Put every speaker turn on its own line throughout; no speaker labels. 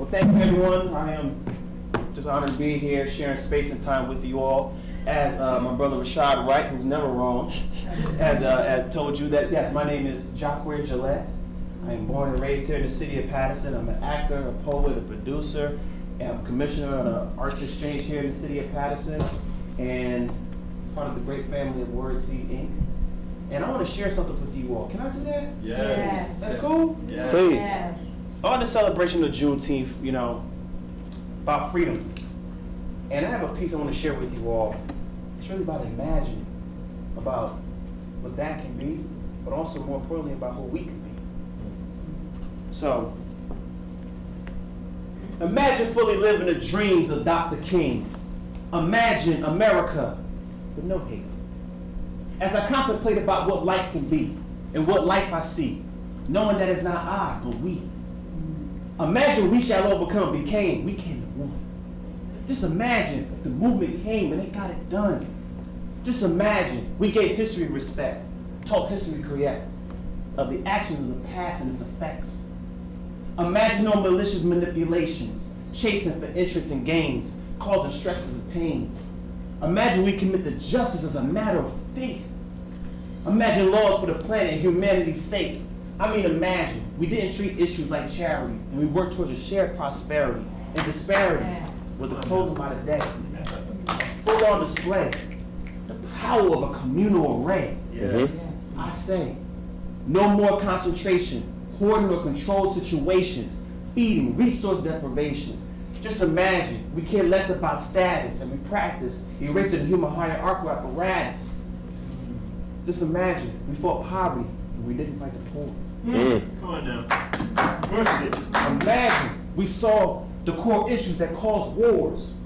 Well, thank you, everyone. I am just honored to be here, sharing space and time with you all. As my brother Rashad Wright, who's never wrong, has told you that, yes, my name is Jacqueline Gillette. I am born and raised here in the city of Patterson. I'm an actor, a poet, a producer, and I'm commissioner on an arts exchange here in the city of Patterson, and part of the great family of WordSeed Inc. And I want to share something with you all. Can I do that?
Yes.
That's cool?
Yes.
Please.
Yes.
On the celebration of Juneteenth, you know, about freedom. And I have a piece I want to share with you all. It's really about imagining about what that can be, but also more importantly about who we can be. So, imagine fully living the dreams of Dr. King. Imagine America with no hate. As I contemplate about what life can be and what life I see, knowing that it's not I, but we. Imagine we shall overcome became, we came to one. Just imagine if the movement came and they got it done. Just imagine we gave history respect, taught history correct of the actions of the past and its effects. Imagine no malicious manipulations, chasing for interests and gains, causing stresses and pains. Imagine we commit to justice as a matter of faith. Imagine laws for the planet and humanity's sake. I mean, imagine we didn't treat issues like charities and we worked towards a shared prosperity and disparities with the closing by the day. Full on display, the power of a communal array.
Yes.
I say, no more concentration, hoarding or controlled situations, feeding, resource deprivations. Just imagine we care less about status and we practice erasing the human hierarchical apparatus. Just imagine we fought poverty and we didn't fight the poor.
Come on now. Push it.
Imagine we solved the core issues that cause wars.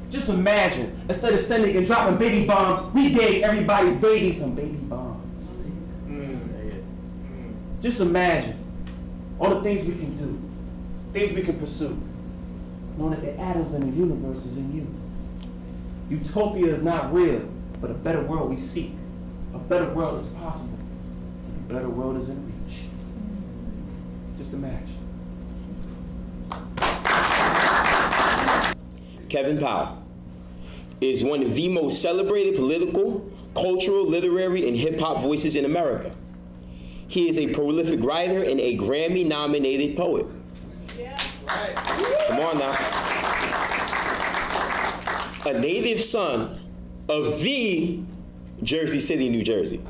Just imagine, instead of sending and dropping baby bombs, we gave everybody's baby some baby bombs. Just imagine all the things we can do, things we can pursue, knowing that the atoms in the universe is in you. Utopia is not real, but a better world we seek. A better world is possible. A better world is in reach. Just imagine.
Kevin Powell is one of the most celebrated political, cultural, literary, and hip-hop voices in America. He is a prolific writer and a Grammy-nominated poet.
Yeah. Right.
Come on now. A native son of the Jersey City, New Jersey.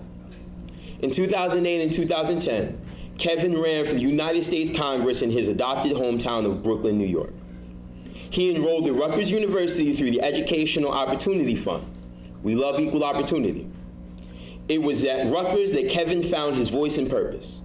In 2008 and 2010, Kevin ran for the United States Congress in his adopted hometown of Brooklyn, New York. He enrolled at Rutgers University through the Educational Opportunity Fund. We love equal opportunity. It was at Rutgers that Kevin found his voice and purpose.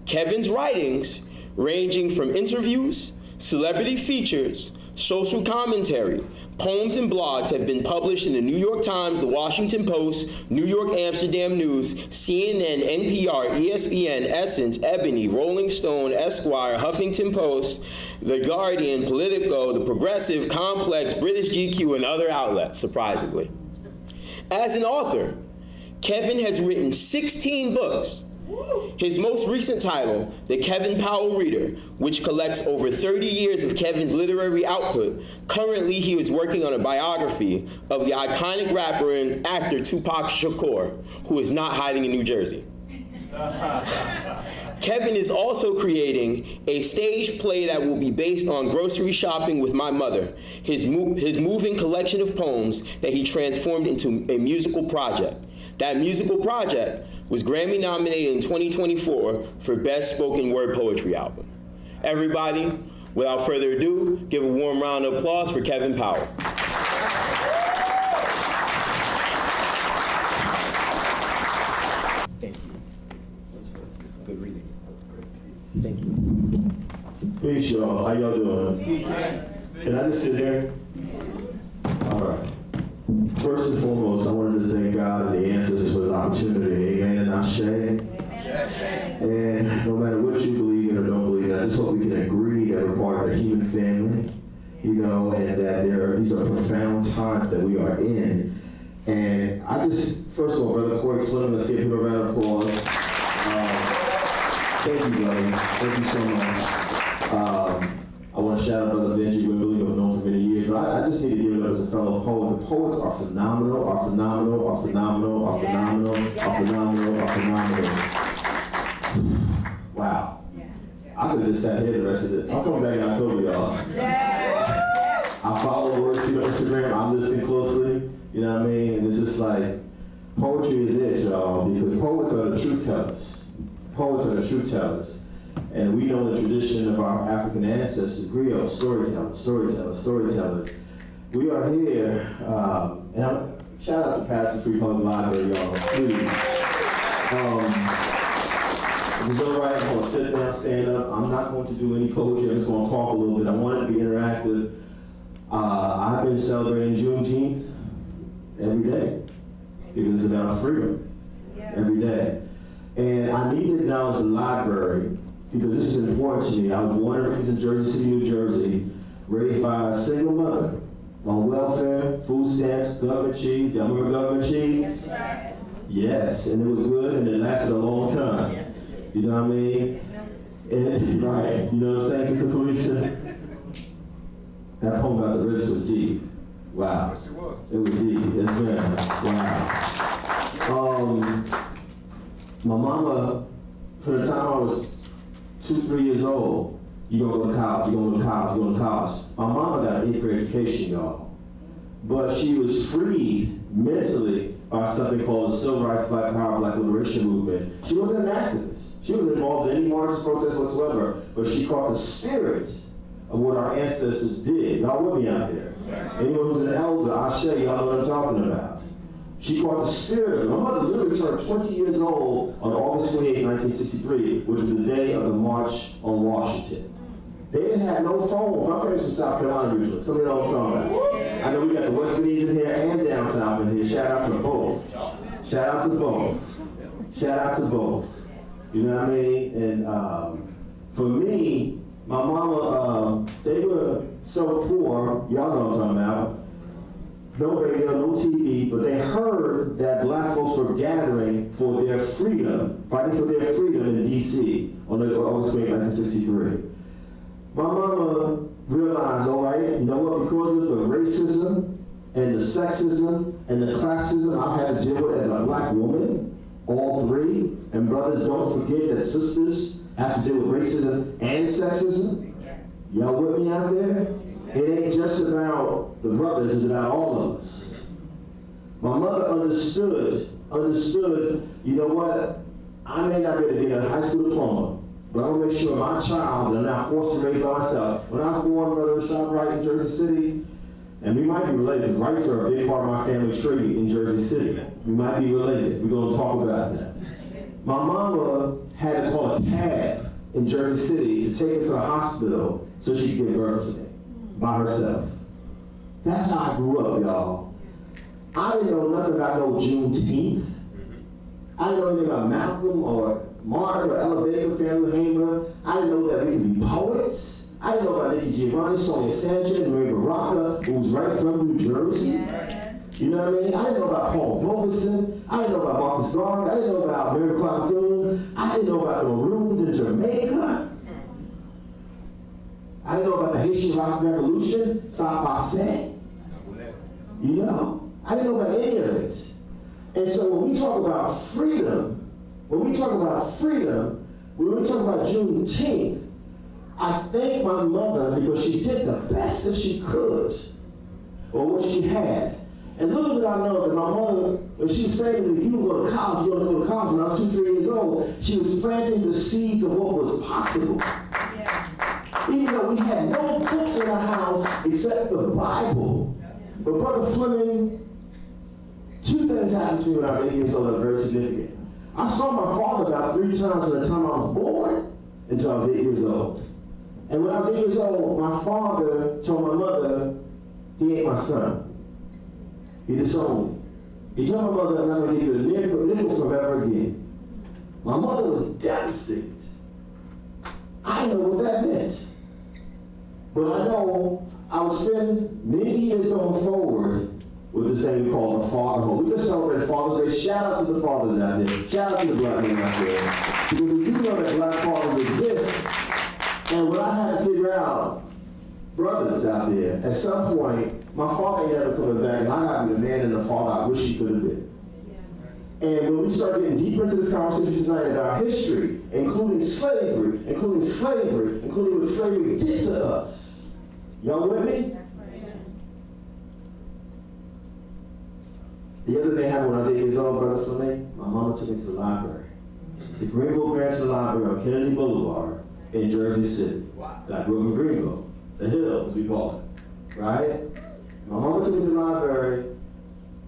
Kevin's writings, ranging from interviews, celebrity features, social commentary, poems, and blogs, have been published in the New York Times, the Washington Post, New York Amsterdam News, CNN, NPR, ESPN, Essence, Ebony, Rolling Stone, Esquire, Huffington Post, The Guardian, Politico, The Progressive, Complex, British GQ, and other outlets, surprisingly. As an author, Kevin has written 16 books. His most recent title, The Kevin Powell Reader, which collects over 30 years of Kevin's literary output. Currently, he is working on a biography of the iconic rapper and actor Tupac Shakur, who is not hiding in New Jersey. Kevin is also creating a stage play that will be based on grocery shopping with my mother, his moving collection of poems that he transformed into a musical project. That musical project was Grammy nominated in 2024 for Best Spoken Word Poetry Album. Everybody, without further ado, give a warm round of applause for Kevin Powell. Thank you. Good reading. Thank you.
Peace, y'all. How y'all doing? Can I just sit here? All right. First and foremost, I wanted to thank God and the ancestors for this opportunity. Amen and Ashe. And no matter what you believe in or don't believe in, I just hope we can agree that we're part of the human family, you know, and that these are profound times that we are in. And I just, first of all, Brother Corey Flynn, let's give him a round of applause. Thank you, brother. Thank you so much. I want to shout out Brother Benji Wimbley, who I've known for many years, but I just need to give it up as a fellow poet. The poets are phenomenal, are phenomenal, are phenomenal, are phenomenal, are phenomenal, are phenomenal. Wow. I could have just sat here the rest of it. I'm coming back in October, y'all. I follow Wordsy on Instagram, I'm listening closely, you know what I mean? And it's just like, poetry is it, y'all, because poets are the truth tellers. Poets are the truth tellers. And we know the tradition of our African ancestors, griots, storytellers. We are here, and shout out to Patterson Free Public Library, y'all, please. If it's all right, I'm gonna sit down, stand up. I'm not going to do any poetry, I'm just gonna talk a little bit. I want it to be interactive. I've been celebrating Juneteenth every day, because it's about freedom, every day. And I need to acknowledge the library, because this is important to me. I was born and raised in Jersey City, New Jersey, raised by a single mother on welfare, food stamps, government cheese. Y'all remember government cheese?
Yes, sir.
Yes, and it was good and it lasted a long time.
Yes, it did.
You know what I mean? And, right, you know what I'm saying, Sister Felicia? That poem about the rich was deep. Wow.
Yes, it was.
It was deep, yes ma'am. Wow. My mama, from the time I was 2, 3 years old, you gonna go to college, you gonna go to college, you gonna go to college. My mama got an 8th grade education, y'all. But she was freed mentally by something called the Civil Rights, Black Power, Black Liberation Movement. She wasn't an activist. She wasn't involved in any marches, protests whatsoever, but she caught the spirit of what our ancestors did. Y'all with me out there? Anyone who's an elder, Ashe, y'all know what I'm talking about. She caught the spirit of it. My mother literally turned 20 years old on August 28, 1963, which was the day of the March on Washington. They didn't have no phone. My family's from South Carolina usually. Some of y'all know what I'm talking about. I know we got the West Indies in here and down south in here. Shout out to both. Shout out to both. Shout out to both. You know what I mean? And for me, my mama, they were so poor, y'all know what I'm talking about. No radio, no TV, but they heard that black folks were gathering for their freedom, fighting for their freedom in D.C. on August 28, 1963. My mama realized, all right, you know what, because of the racism and the sexism and the classism I had to deal with as a black woman, all three, and brothers, don't forget that sisters have to deal with racism and sexism. Y'all with me out there? It ain't just about the brothers, it's about all of us. My mother understood, you know what, I may not be able to get a high school diploma, but I'm gonna make sure my child, that I'm not forced to raise by myself. When I was born, Brother Rashad Wright in Jersey City, and we might be related, because Wrights are a big part of my family tree in Jersey City. We might be related, we're gonna talk about that. My mama had to call a cab in Jersey City to take her to the hospital so she could give birth to me, by herself. That's how I grew up, y'all. I didn't know nothing about no Juneteenth. I didn't know anything about Malcolm or Martin or Ella Baker, Fannie Hamer. I didn't know that we could be poets. I didn't know about Nikki Giovanni, Sonia Sanchez, and Maria Baraka, who was right from New Jersey. You know what I mean? I didn't know about Paul Robeson. I didn't know about Marcus Garvey. I didn't know about Mary Clark Dunn. I didn't know about the Maroons in Jamaica. I didn't know about the Haitian Rock Revolution, South Passé. You know, I didn't know about any of it. And so when we talk about freedom, when we talk about Juneteenth, I thank my mother because she did the best that she could, or what she had. And little did I know that my mother, when she was saying to me, you go to college, you want to go to college, when I was 2, 3 years old, she was planting the seeds of what was possible. Even though we had no books in our house except the Bible. But Brother Fleming, 2 things happened to me when I was 8 years old that were very significant. I saw my father about 3 times from the time I was born until I was 8 years old. And when I was 8 years old, my father told my mother, he ain't my son. He disowned me. He told my mother, I'm not going to give you a nickel forever again. My mother was devastated. I didn't know what that meant. But I know I would spend many years going forward with this thing we call the fatherhood. We just celebrated Father's Day. Shout out to the fathers out there. Shout out to the black men out there. Because we do know that black fathers exist. And what I had to figure out brothers out there, at some point, my father ain't never coming back, and I gotta be the man and the father I wish he could have been. And when we start getting deeper into this conversation tonight in our history, including slavery, including what slavery did to us. Y'all with me? The other thing happened when I was 8 years old, Brother Fleming, my mama took me to the library. The Greenville Branch Library on Kennedy Boulevard in Jersey City. I grew up in Greenville, the Hill, as we call it, right? My mama took me to the library.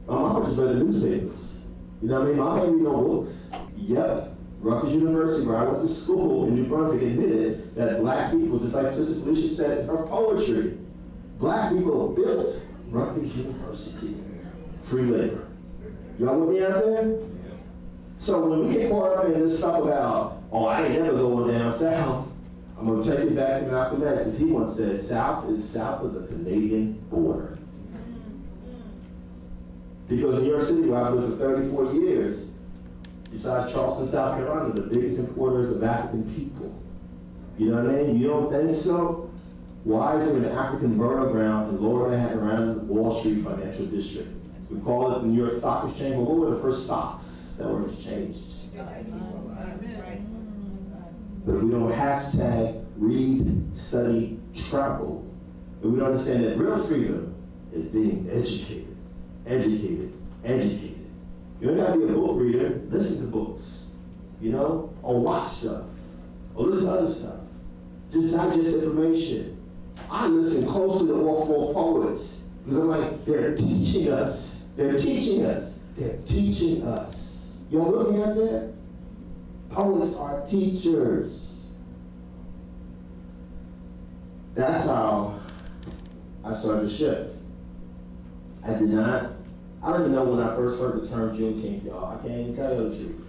My mama just read the newspapers. You know what I mean? Mama ain't read no books. Yep. Rutgers University, where I went to school in New Brunswick, admitted that black people, just like Sister Felicia said in her poetry, black people built Rutgers University. Free labor. Y'all with me out there? So when we get caught up in this stuff about, oh, I ain't never going down south, I'm going to take it back to Malcolm X, as he once said, South is south of the Canadian border. Because New York City, where I've lived for 34 years, besides Charleston, South Carolina, the biggest importers of African people. You know what I mean? You don't think so? Why is there an African burial ground in Lower Manhattan around Wall Street Financial District? We call it the New York Stock Exchange, but what were the first stocks that were exchanged? But if we don't hashtag read, study, travel, and we don't understand that real freedom is being educated, educated, educated. You don't gotta be a book reader, listen to books, you know, or watch stuff, or listen to other stuff. Just digest information. I listen closely to all four poets, because I'm like, they're teaching us. They're teaching us. They're teaching us. Y'all with me out there? Poets are teachers. That's how I started to shift. I don't even know when I first heard the term Juneteenth, y'all. I can't even tell you the truth.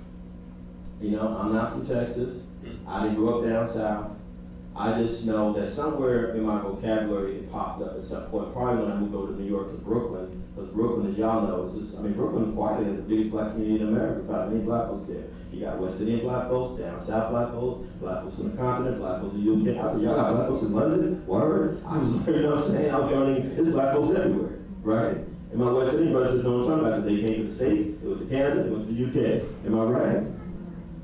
You know, I'm not from Texas. I didn't grow up down south. I just know that somewhere in my vocabulary it popped up at some point, probably when I moved over to New York to Brooklyn, because Brooklyn, as y'all know, Brooklyn quietly has the biggest black community in America, about many black folks there. You got West Indian black folks, down south black folks on the continent, black folks in the UK. I said, y'all got black folks in London? Word? I was, you know what I'm saying? I was learning, there's black folks everywhere, right? And my West Indian brothers know what I'm talking about, because they came to the States, they went to Canada, they went to the UK. Am I right?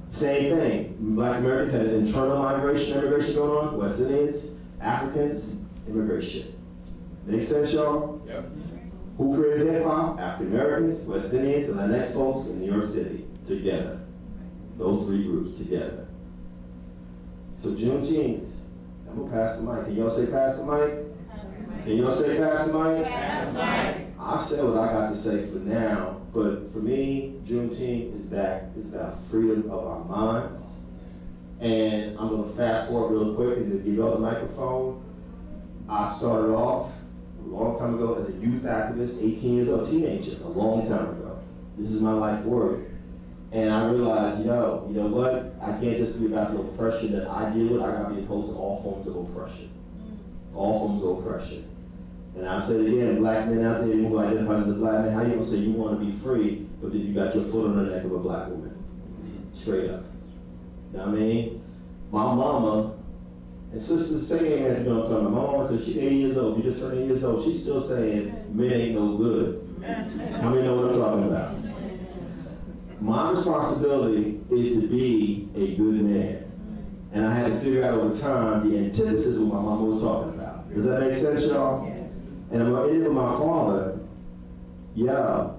Same thing. Black Americans had an internal immigration going on. West Indians, Africans, immigration. Make sense, y'all?
Yep.
Who created hip hop? African Americans, West Indians, and Latinx folks in New York City together. Those three groups together. So Juneteenth, I'm gonna pass the mic. Can y'all say pass the mic? Can y'all say pass the mic?
Pass the mic.
I said what I got to say for now, but for me, Juneteenth is back. It's about freedom of our minds. And I'm gonna fast forward real quick and give y'all the microphone. I started off a long time ago as a youth activist, 18 years old, teenager, a long time ago. This is my life work. And I realized, you know what? I can't just be about the oppression that I deal with. I gotta be opposed to all forms of oppression. All forms of oppression. And I said again, black men out there who identify as a black man, how you gonna say you wanna be free, but then you got your foot on the neck of a black woman? Straight up. You know what I mean? My mama, and sister, say amen if you know what I'm talking about. My mama said she's 80 years old, she just turned 80 years old, she's still saying men ain't no good. How many know what I'm talking about? My responsibility is to be a good man. And I had to figure out over time the antithesis of what my mama was talking about. Does that make sense, y'all? Yes. And I'm gonna end with my father. Yeah.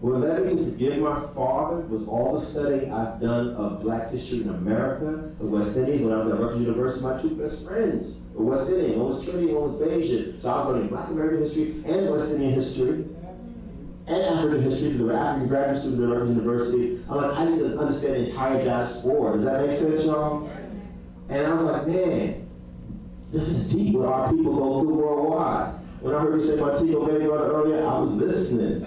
What led me to forgive my father was all the studying I've done of black history in America, the West Indies. When I was at Rutgers University, my two best friends were West Indian. One was Trinity, one was Bayesian. So I was learning Black American history and West Indian history and African history, because they were African graduate students at Rutgers University. I'm like, I need to understand the entire diaspora. Does that make sense, y'all? And I was like, man, this is deep what our people go through worldwide. When I heard you say Montego Bay brother earlier, I was listening.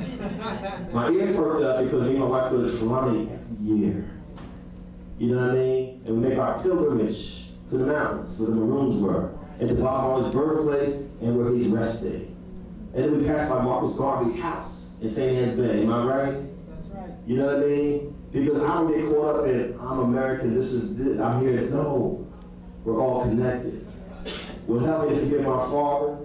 My ears perked up because me and my wife go to Trelawney every year. You know what I mean? And we make our pilgrimage to the mountains where the Maroons were, and to Bob Marley's birthplace and where he's resting. And then we passed by Marcus Garvey's house in St. Anne's Bay. Am I right? That's right. You know what I mean? Because I don't get caught up in I'm American, I'm here. No, we're all connected. What helped me to forgive my father,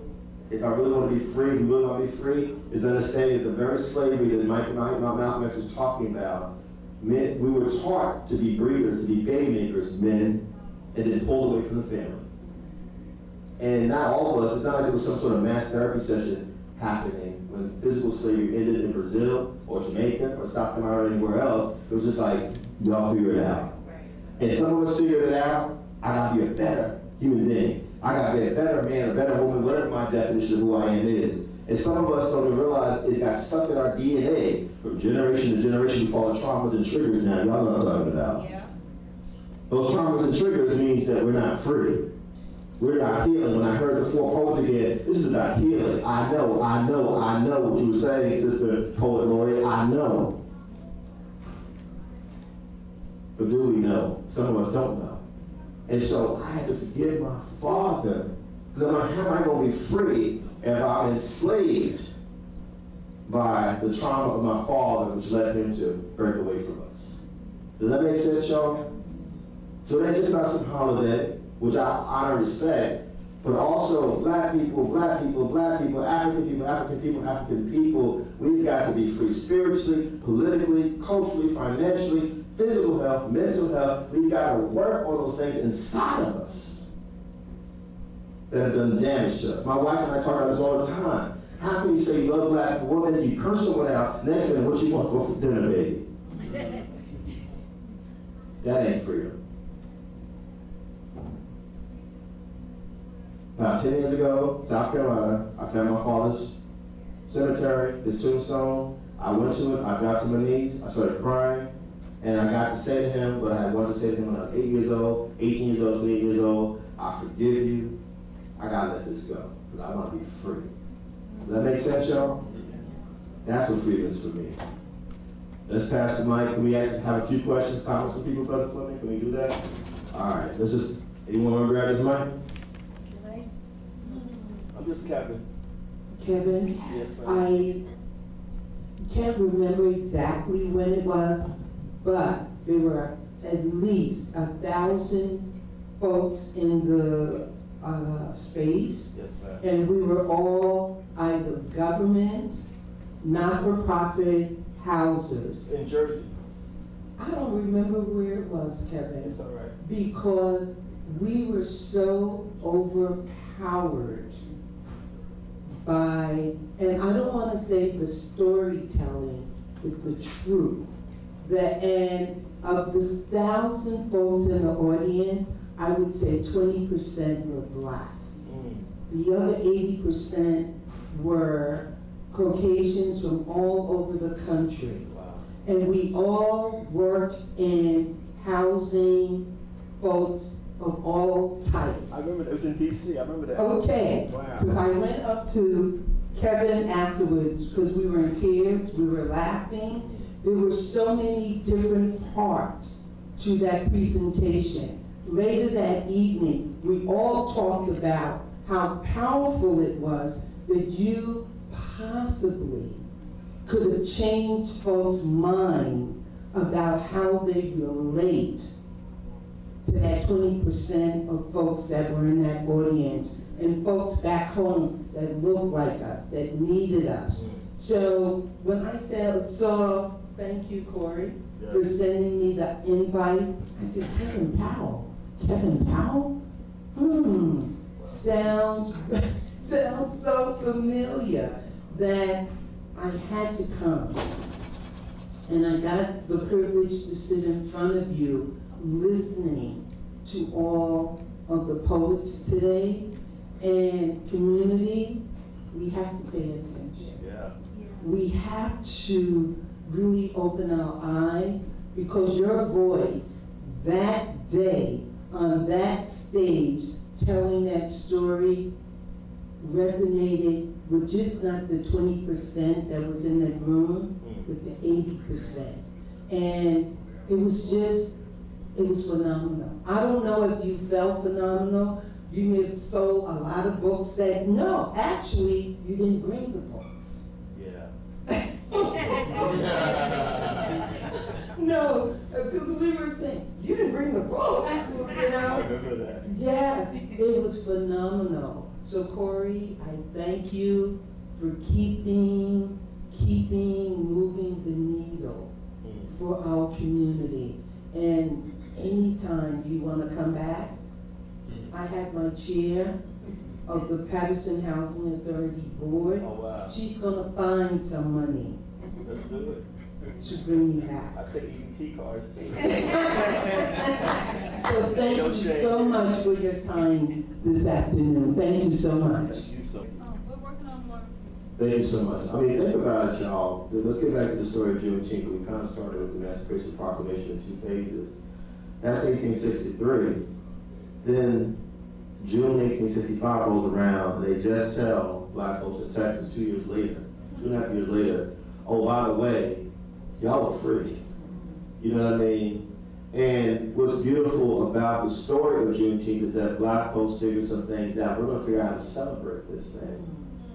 if I really want to be free, if you really want to be free, is understanding that the very slavery that Malcolm X was talking about meant we were taught to be breeders, to be baby makers, men, and then pulled away from the family. And not all of us, it's not like there was some sort of mass therapy session happening when physical slavery ended in Brazil or Jamaica or South Carolina or anywhere else. It was just like, y'all figure it out. And some of us figured it out. I gotta be a better human being. I gotta be a better man, a better woman, whatever my definition of who I am is. And some of us don't even realize it got stuck in our DNA from generation to generation. We call it traumas and triggers now. Y'all know what I'm talking about.
Yeah.
Those traumas and triggers means that we're not free. We're not healing. When I heard the four poets again, this is about healing. I know what you were saying, Sister Poet Laureate. I know. But do we know? Some of us don't know. And so I had to forgive my father, because how am I going to be free if I'm enslaved by the trauma of my father, which led him to break away from us? Does that make sense, y'all? So it ain't just about some holiday, which I honor and respect, but also black people, African people, we've got to be free spiritually, politically, culturally, financially, physical health, mental health. We've got to work on those things inside of us that have done damage to us. My wife and I talk about this all the time. How can you say you love black women, you curse someone out, next thing, what you want for dinner, baby? That ain't freedom. About 10 years ago, South Carolina, I found my father's cemetery, his tombstone. I went to it, I dropped to my knees, I started crying, and I got to say to him what I had wanted to say to him when I was 8 years old, 18 years old, 28 years old. I forgive you. I gotta let this go, because I want to be free. Does that make sense, y'all? That's what freedom is for me. Let's pass the mic. Can we have a few questions, comments from people, Brother Fleming? Can we do that? All right, let's just, anyone want to grab his mic?
I'm just Kevin.
Kevin,
Yes, ma'am.
I can't remember exactly when it was, but there were at least 1,000 folks in the space,
Yes, ma'am.
and we were all either government, not-for-profit housers.
In Jersey.
I don't remember where it was, Kevin,
It's all right.
because we were so overpowered by, and I don't want to say the storytelling, but the truth. And of this 1,000 folks in the audience, I would say 20% were black. The other 80% were Caucasians from all over the country.
Wow.
And we all worked in housing folks of all types.
I remember that. It was in D.C. I remember that.
Okay,
Wow.
because I went up to Kevin afterwards because we were in tears, we were laughing. There were so many different parts to that presentation. Later that evening, we all talked about how powerful it was that you possibly could have changed folks' mind about how they relate to that 20% of folks that were in that audience and folks back home that looked like us, that needed us. So when I saw, thank you, Corey, for sending me the invite, I said, Kevin Powell? Sounds so familiar that I had to come. And I got the privilege to sit in front of you listening to all of the poets today. And community, we have to pay attention.
Yeah.
We have to really open our eyes, because your voice that day on that stage telling that story resonated with just not the 20% that was in that room, with the 80%. And it was phenomenal. I don't know if you felt phenomenal. You may have sold a lot of books that, no, actually, you didn't bring the books.
Yeah.
No, because we were saying, you didn't bring the books, you know?
Remember that.
Yes, it was phenomenal. So Corey, I thank you for keeping moving the needle for our community. And anytime you want to come back, I have my chair of the Patterson Housing Authority Board.
Oh, wow.
She's gonna find some money
Let's do it.
to bring you back.
I take EBT cards too.
So thank you so much for your time this afternoon. Thank you so much.
We're working on more.
Thank you so much. I mean, think about it, y'all. Let's get back to the story of Juneteenth. We kind of started with the Emancipation Proclamation in 2 phases. That's 1863. Then June 1865 rolls around, and they just tell black folks in Texas 2 years later, 2.5 years later, oh, by the way, y'all are free. You know what I mean? And what's beautiful about the story of Juneteenth is that black folks figured some things out. We're gonna figure out how to celebrate this thing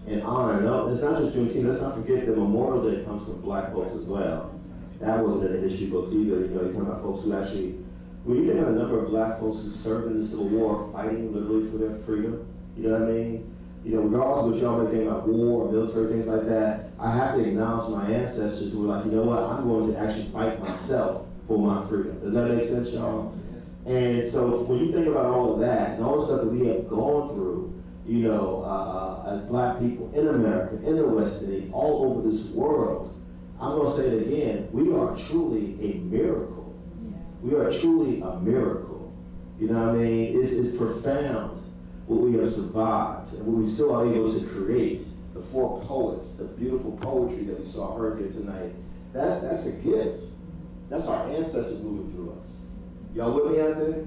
and honor. No, it's not just Juneteenth. Let's not forget that Memorial Day comes from black folks as well. That wasn't in the history books either. You know, you're talking about folks who actually, when you think about a number of black folks who served in the Civil War, fighting literally for their freedom, you know what I mean? You know, regardless of what y'all may think about war or military, things like that, I have to acknowledge my ancestors who were like, you know what, I'm going to actually fight myself for my freedom. Does that make sense, y'all? And so when you think about all of that and all the stuff that we have gone through, you know, as black people in America, in the West Indies, all over this world, I'm gonna say it again, we are truly a miracle. We are truly a miracle. You know what I mean? It's profound what we have survived and what we still are able to create. The 4 poets, the beautiful poetry that we saw heard here tonight, that's a gift. That's our ancestors moving through us. Y'all with me out there?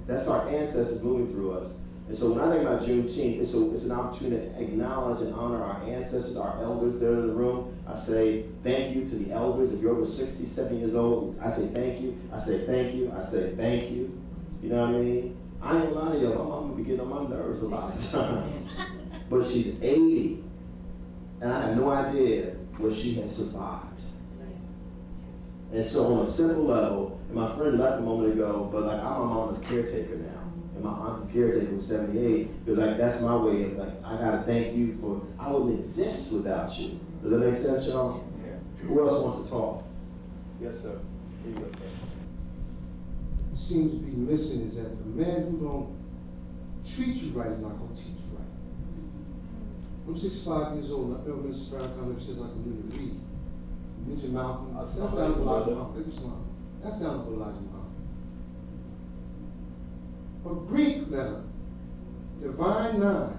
That's our ancestors moving through us. And so when I think about Juneteenth, it's an opportunity to acknowledge and honor our ancestors, our elders there in the room. I say thank you to the elders. If you're over 60, 70 years old, I say thank you. I say thank you. I say thank you. You know what I mean? I ain't lying to you. My mama be getting on my nerves a lot of times. But she's 80. And I had no idea what she had survived. And so on a simple level, and my friend left a moment ago, but like I'm my mama's caretaker now. And my aunt's caretaker was 78. Because like that's my way of like, I gotta thank you for, I wouldn't exist without you. Does that make sense, y'all? Yeah. Who else wants to talk? Yes, sir. Here you go, sir.
Seems to be missing is that the man who don't treat you right is not going to teach you right. I'm 65 years old, and I remember Mr. Farrakhan says I can really read. You mentioned Malcolm. That's down to Elijah Muhammad. That's down to Elijah Muhammad. A Greek letter, Divine 9.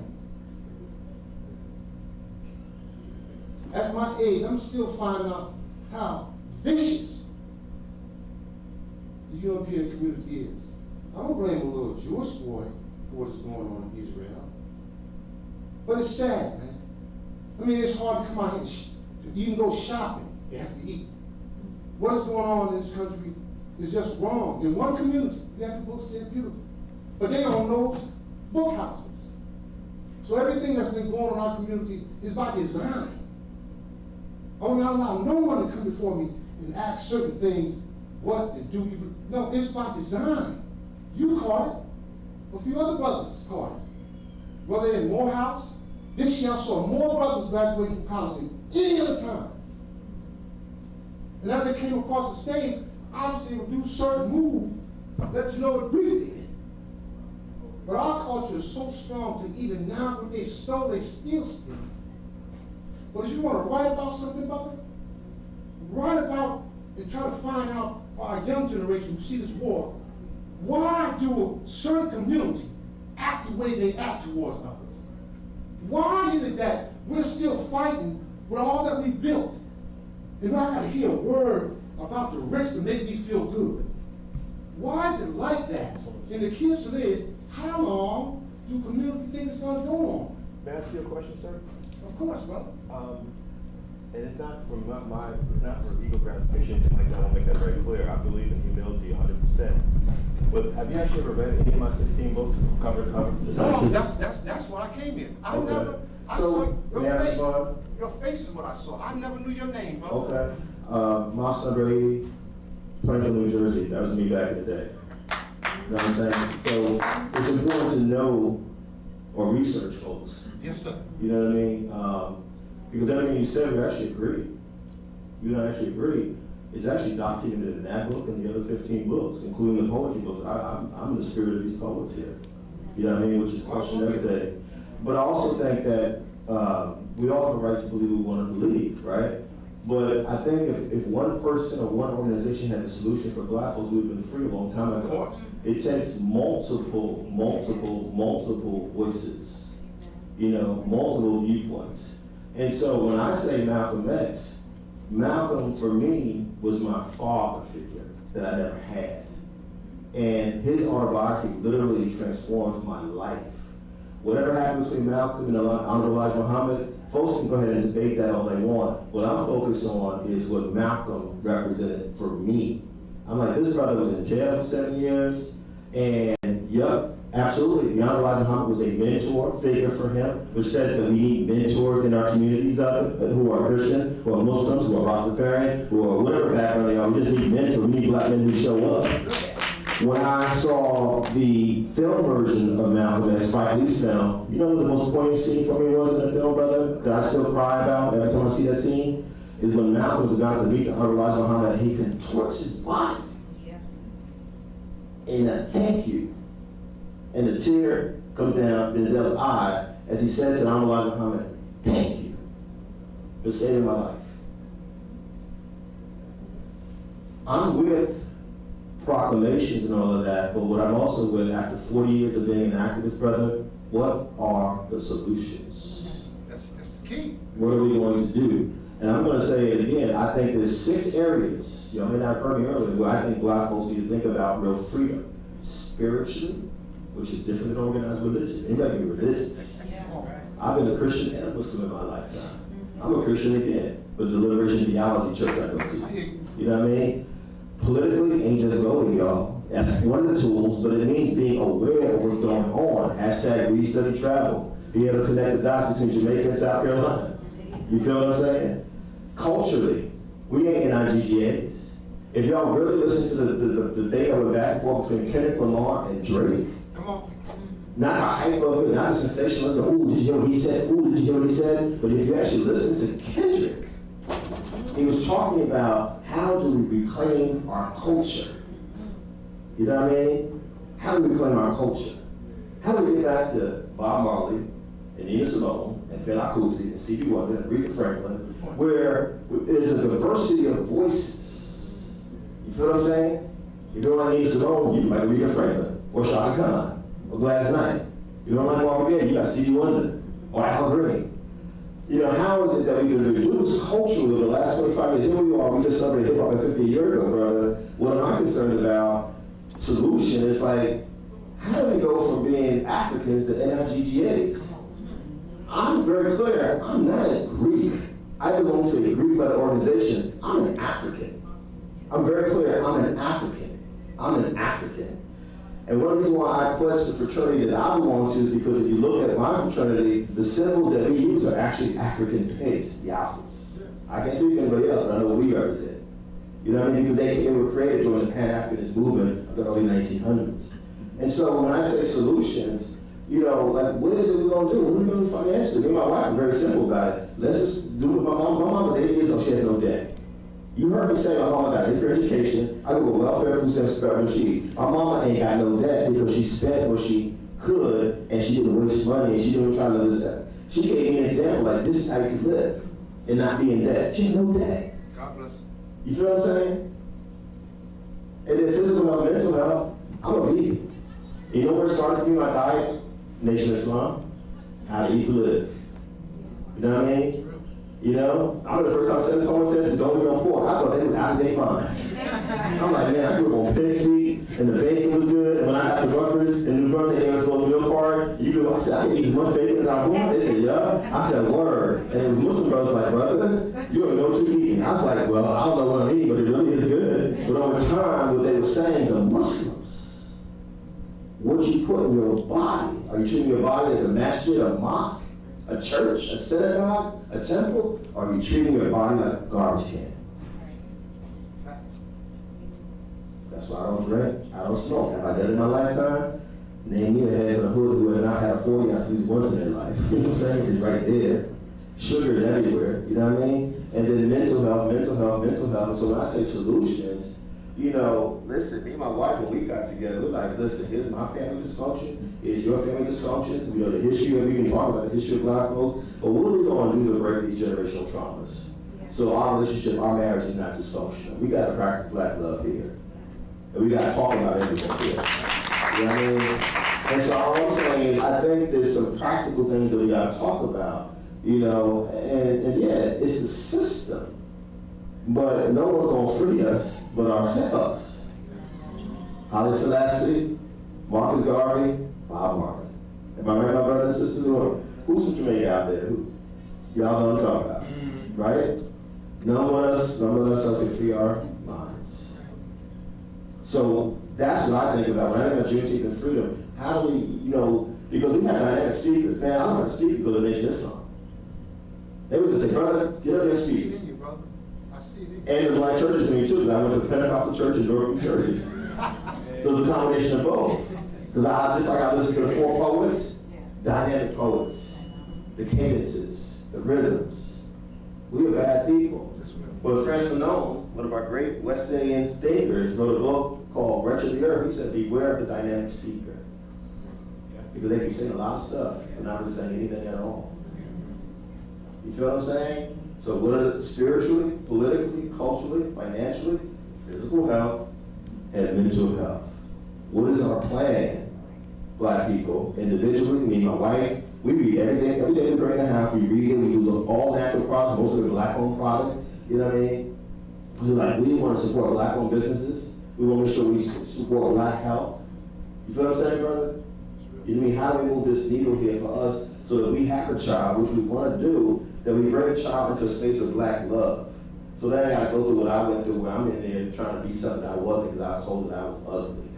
At my age, I'm still finding out how vicious the European community is. I don't blame a little Jewish boy for what is going on in Israel. But it's sad, man. I mean, it's hard to come out here to even go shopping. They have to eat. What is going on in this country is just wrong. In one community, you have the books, they're beautiful. But they own those book houses. So everything that's been going on in our community is by design. I will not allow no one to come before me and ask certain things, what to do. No, it's by design. You caught it. A few other brothers caught it. Whether in Morehouse, this year I saw more brothers graduating from college than any other time. And as they came across the stage, obviously would do certain moves, let you know what breathed in. But our culture is so strong to even now when they stole, they still steal. But if you want to write about something about it, write about and try to find out for our young generation who see this war, why do a certain community act the way they act towards others? Why is it that we're still fighting with all that we've built? And I gotta hear a word about the rich to make me feel good. Why is it like that? And the key today is, how long do community think it's gonna go on?
May I ask you a question, sir?
Of course, brother.
And it's not for it's not for ego gratification, anything like that. I want to make that very clear. I believe in humility 100%. But have you actually ever read any of my 16 books, cover to cover?
No, that's why I came here. I
Okay.
never, I
So,
saw
may I
your face.
respond?
Your face is what I saw. I never knew your name, brother.
Okay. Moss number 80, Plainfield, New Jersey. That was me back in the day. You know what I'm saying? So it's important to know or research folks.
Yes, sir.
You know what I mean? Because everything you said, we actually agree. You don't actually agree. It's actually documented in that book and the other 15 books, including the poetry books. I'm the spirit of these poets here. You know what I mean? Which is question everything. But I also think that we all have the right to believe what we want to believe, right? But I think if one person or one organization had a solution for black folks, we'd have been free a long time ago.
Of course.
It takes multiple voices, you know, multiple viewpoints. And so when I say Malcolm X, Malcolm for me was my father figure that I never had. And his autobiography literally transformed my life. Whatever happened between Malcolm and Honorable Elijah Muhammad, folks can go ahead and debate that all they want. What I'm focused on is what Malcolm represented for me. I'm like, this brother was in jail for 7 years, and yep, absolutely, the Honorable Elijah Muhammad was a mentor figure for him, which says that we need mentors in our communities who are Christian, who are Muslims, who are Rastafarian, who are whatever background they are. We just need mentors. We need black men who show up. When I saw the film version of Malcolm X, Spike Lee's film, you know what the most poignant scene for me was in the film, brother, that I still cry about every time I see that scene? Is when Malcolm was about to meet the Honorable Elijah Muhammad, he contorts his body. And a thank you. And the tear comes down Denzel's eye as he says to Honorable Elijah Muhammad, thank you for saving my life. I'm with proclamations and all of that, but what I'm also with, after 40 years of being an activist, brother, what are the solutions?
That's the key.
What are we going to do? And I'm going to say it again, I think there's 6 areas, y'all may not have heard me earlier, where I think black folks need to think about real freedom. Spiritually, which is different than organized religion. Anybody can be religious. I've been a Christian and a Muslim in my lifetime. I'm a Christian again, but it's a Liberation Theology church I go to. You know what I mean? Politically ain't just voting, y'all. That's one of the tools, but it means being aware of what's going on. Hashtag read, study, travel. Being able to connect the dots between Jamaica and South Carolina. You feel what I'm saying? Culturally, we ain't NIGGAs. If y'all really listen to the data we're back and forth between Kendrick Lamar and Drake,
Come on.
not a hype of it, not a sensationalism, ooh, did you hear what he said? Ooh, did you hear what he said? But if you actually listen to Kendrick, he was talking about how do we reclaim our culture? You know what I mean? How do we reclaim our culture? How do we get back to Bob Marley and Nina Simone and Fela Kuti and Stevie Wonder and Aretha Franklin, where there's a diversity of voices? You feel what I'm saying? If you don't like Nina Simone, you like Aretha Franklin or Shaka Khan or Gladys Knight. You don't like Marvin Gaye, you got Stevie Wonder or Al Green. You know, how is it that we can reduce culturally over the last 25 years? Here we are, we just celebrated hip hop 50 years ago, brother. What am I concerned about? Solution is like, how do we go from being Africans to NIGGAs? I'm very clear, I'm not a Greek. I belong to a Greek-led organization. I'm an African. I'm very clear, I'm an African. I'm an African. And one reason why I pledge the fraternity that I belong to is because if you look at my fraternity, the symbols that we use are actually African-based, the alphas. I can't speak for anybody else, but I know what we represent. You know what I mean? Because they were created during the Pan-Africanist movement of the early 1900s. And so when I say solutions, you know, like, what is it we're gonna do? What are we gonna do financially? Me and my wife are very simple about it. Let's just do it. My mom was 80 years old, she has no debt. You heard me say my mama got a different education. I go with welfare, food stamps, and cheese. My mama ain't got no debt because she spent what she could and she didn't waste money and she didn't try to live that. She gave me an example like this is how you can live and not be in debt. She had no debt.
God bless you.
You feel what I'm saying? And then physical health, mental health, I'm a vegan. You know where it started for me, my diet? Nation of Islam. How to eat to live. You know what I mean? You know, I remember the first time someone said, don't eat on pork. I thought they was out of their minds. I'm like, man, I grew up on pig's feet, and the bacon was good. And when I got to Rutgers in New Brunswick, they was a milk card. You go, I said, I can eat as much bacon as I want. They said, yeah. I said, word. And it was Muslim brothers like, brother, you don't know what you're eating. I was like, well, I don't know what I'm eating, but it really is good. But over time, what they were saying, the Muslims, what you put in your body, are you treating your body as a masjid, a mosque, a church, a synagogue, a temple, or are you treating your body like a garbage can? That's So I don't drink, I don't smoke. Have I done it in my lifetime? Name me a head of the hood who has not had a 40 ounce at least once in their life. You know what I'm saying? It's right there. Sugar is everywhere, you know what I mean? And then mental health. So when I say solutions, you know, listen, me and my wife, when we got together, we're like, listen, here's my family dysfunction, here's your family dysfunction, we know the history of, we can talk about the history of Black folks, but what are we gonna do to break these generational traumas? So our relationship, our marriage is not dysfunctional. We gotta practice Black love here. And we gotta talk about everything here. You know what I mean? And so all I'm saying is, I think there's some practical things that we gotta talk about, you know, and yeah, it's the system. But no one's gonna free us but ourselves. Haile Selassie, Marcus Garvey, Bob Marley. Am I right, my brothers and sisters? Who's from Jamaica out there? Who? Y'all know what I'm talking about, right? None of us can free our minds. So that's what I think about when I think about Juneteenth and freedom. How do we, you know, because we have dynamic speakers. Man, I learned to speak because of Nation Islam. They would just say, brother, get up there and speak. And the Black churches to me too, because I went to the Pentecostal church in Newark, New Jersey. So it's a combination of both. Because I listened to the four poets, dynamic poets, the cadences, the rhythms. We are bad people. But Frantz Fanon, one of our great West Indian thinkers, wrote a book called Wretched of the Earth. He said, beware of the dynamic speaker. Because they can be saying a lot of stuff, but not really saying anything at all. You feel what I'm saying? So what are the spiritually, politically, culturally, financially, physical health, and mental health? What is our plan, Black people, individually, me and my wife? We read everything, every day we bring in the house, we read it, we use all natural products, most of it Black-owned products, you know what I mean? So like, we want to support Black-owned businesses, we want to make sure we support Black health. You feel what I'm saying, brother? You know what I mean? How do we move this needle here for us so that we have a child, which we want to do, that we bring a child into a space of Black love. So then I gotta go through what I went through, where I'm in there trying to be something I wasn't because I was told that I was ugly.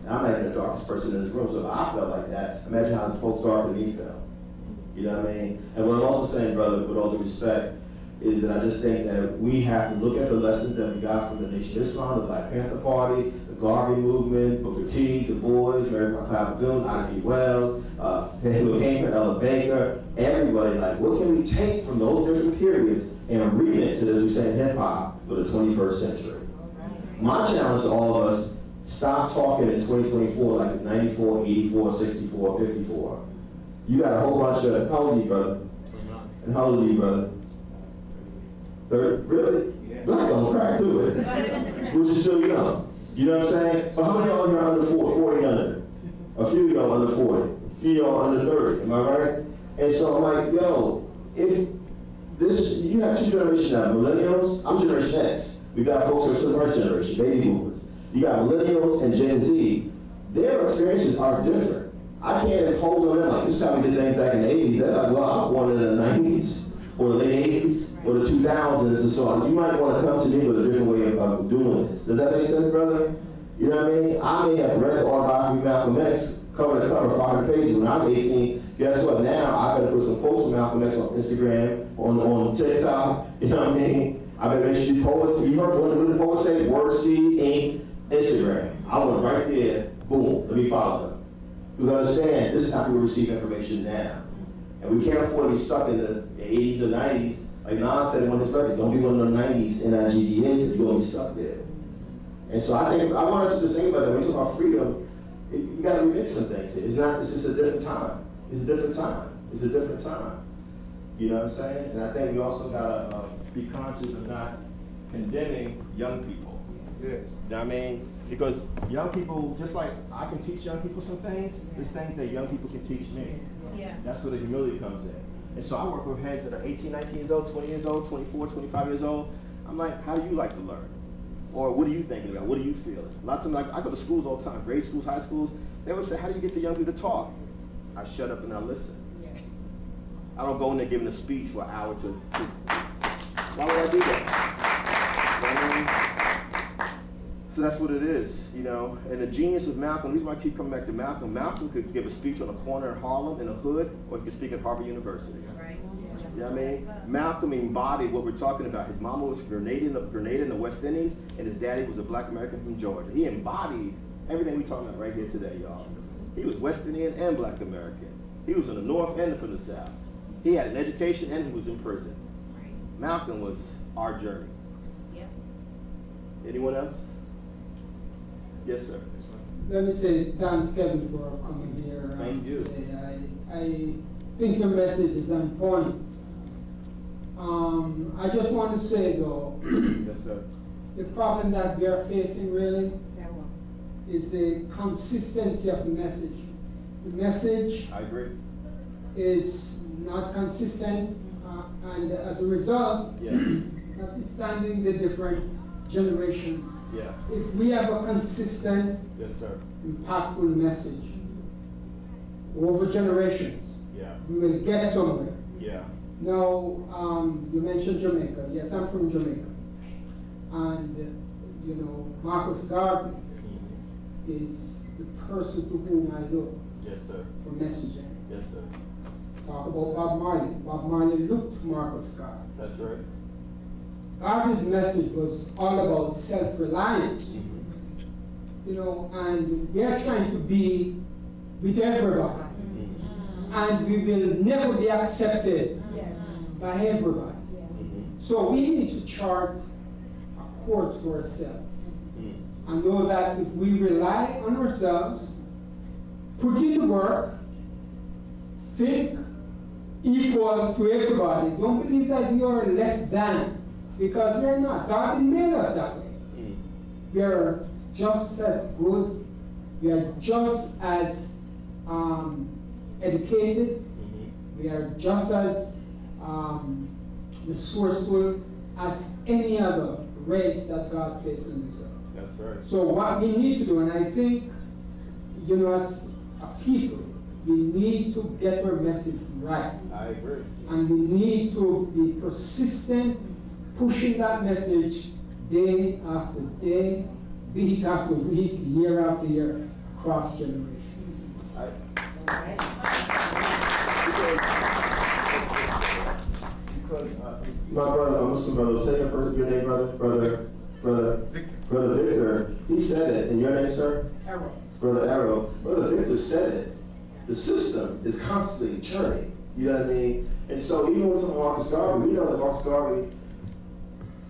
And I'm not even the darkest person in this room, so if I felt like that, imagine how the folks darker than me felt. You know what I mean? And what I'm also saying, brother, with all due respect, is that I just think that we have to look at the lessons that we got from the Nation of Islam, the Black Panther Party, the Garvey movement, Booker T, Du Bois, Mary McLeod Bethune, Ida B. Wells, Fannie Hamer, Ella Baker, everybody. Like, what can we take from those different periods and remix it, as we say in hip hop, for the 21st century? My challenge to all of us, stop talking in 2024 like it's 94, 84, 64, 54. You got a whole bunch of, how old are you, brother? And how old are you, brother? Third, really? Black don't crack to it, which is still young. You know what I'm saying? But how many of y'all are under 40 under? A few of y'all under 40, a few of y'all under 30, am I right? And so I'm like, yo, if this, you have two generations now, millennials, I'm Generation X. We got folks who are civil rights generation, baby boomers. You got millennials and Gen Z. Their experiences are different. I can't impose on them like, this is how we did things back in the 80s. They're like, well, I was born in the 90s, or the late 80s, or the 2000s, and so on. You might want to come to me with a different way of doing this. Does that make sense, brother? You know what I mean? I may have read the autobiography of Malcolm X, cover to cover, 500 pages when I was 18. Guess what? Now I better put some posts of Malcolm X on Instagram, on TikTok. You know what I mean? I better make sure you post. You heard what the post say? Word Seed Inc. Instagram. I want right there. Boom. Let me follow them. Because understand, this is how people receive information now. And we can't afford to be stuck in the 80s or 90s. Like Nas said in one of his records, don't be one of the 90s NIGDAs if you're going to be stuck there. And so I want us to just think about that. When we talk about freedom, you got to remix some things here. It's just a different time. It's a different time. You know what I'm saying? And I think we also got to be conscious of not condemning young people. Yes. You know what I mean? Because young people, just like I can teach young people some things, there's things that young people can teach me. Yeah. That's where the humility comes in. And so I work with heads that are 18, 19 years old, 20 years old, 24, 25 years old. I'm like, how do you like to learn? Or what are you thinking about? What are you feeling? A lot of times, like, I go to schools all the time, grade schools, high schools. They would say, how do you get the young people to talk? I shut up and I listen. Yeah. I don't go in there giving a speech for an hour to 2. Why would I do that? You know what I mean? So that's what it is, you know. And the genius of Malcolm, the reason why I keep coming back to Malcolm, Malcolm could give a speech on a corner in Harlem in a hood, or he could speak at Harvard University.
Right.
You know what I mean? Malcolm embodied what we're talking about. His mama was Grenadian in the West Indies, and his daddy was a black American from Georgia. He embodied everything we're talking about right here today, y'all. He was West Indian and black American. He was in the North and from the South. He had an education and he was in prison.
Right.
Malcolm was our journey.
Yep.
Anyone else? Yes, sir.
Let me say thanks, Kevin, for coming here.
Thank you.
Today. I think your message is on point. I just want to say, though,
Yes, sir.
the problem that we are facing really
That one.
is the consistency of the message. The message
I agree.
is not consistent, and as a result,
Yeah.
notwithstanding the different generations,
Yeah.
if we have a consistent,
Yes, sir.
impactful message over generations,
Yeah.
we will get somewhere.
Yeah.
Now, you mentioned Jamaica. Yes, I'm from Jamaica. And, you know, Marcus Garvey is the person to whom I look
Yes, sir.
for messaging.
Yes, sir.
Talk about Bob Marley. Bob Marley looked to Marcus Garvey.
That's right.
Garvey's message was all about self-reliance,
Mm-hmm.
you know, and we are trying to be with everybody. And we will never be accepted by everybody.
Mm-hmm.
So we need to chart a course for ourselves
Mm-hmm.
and know that if we rely on ourselves, put in the work, think equal to everybody. Don't believe that you are less than, because we are not. God didn't make us that way. We are just as good. We are just as educated. We are just as resourceful as any other race that God placed on this earth.
That's right.
So what we need to do, and I think, you know, as a people, we need to get our message right.
I agree.
And we need to be persistent, pushing that message day after day, week after week, year after year, across generations.
My brother, Muslim brother, say your name, brother Victor. He said it. And your name, sir?
Errol.
Brother Arrow. Brother Victor said it. The system is constantly churning. You know what I mean? And so even with Marcus Garvey, we know that Marcus Garvey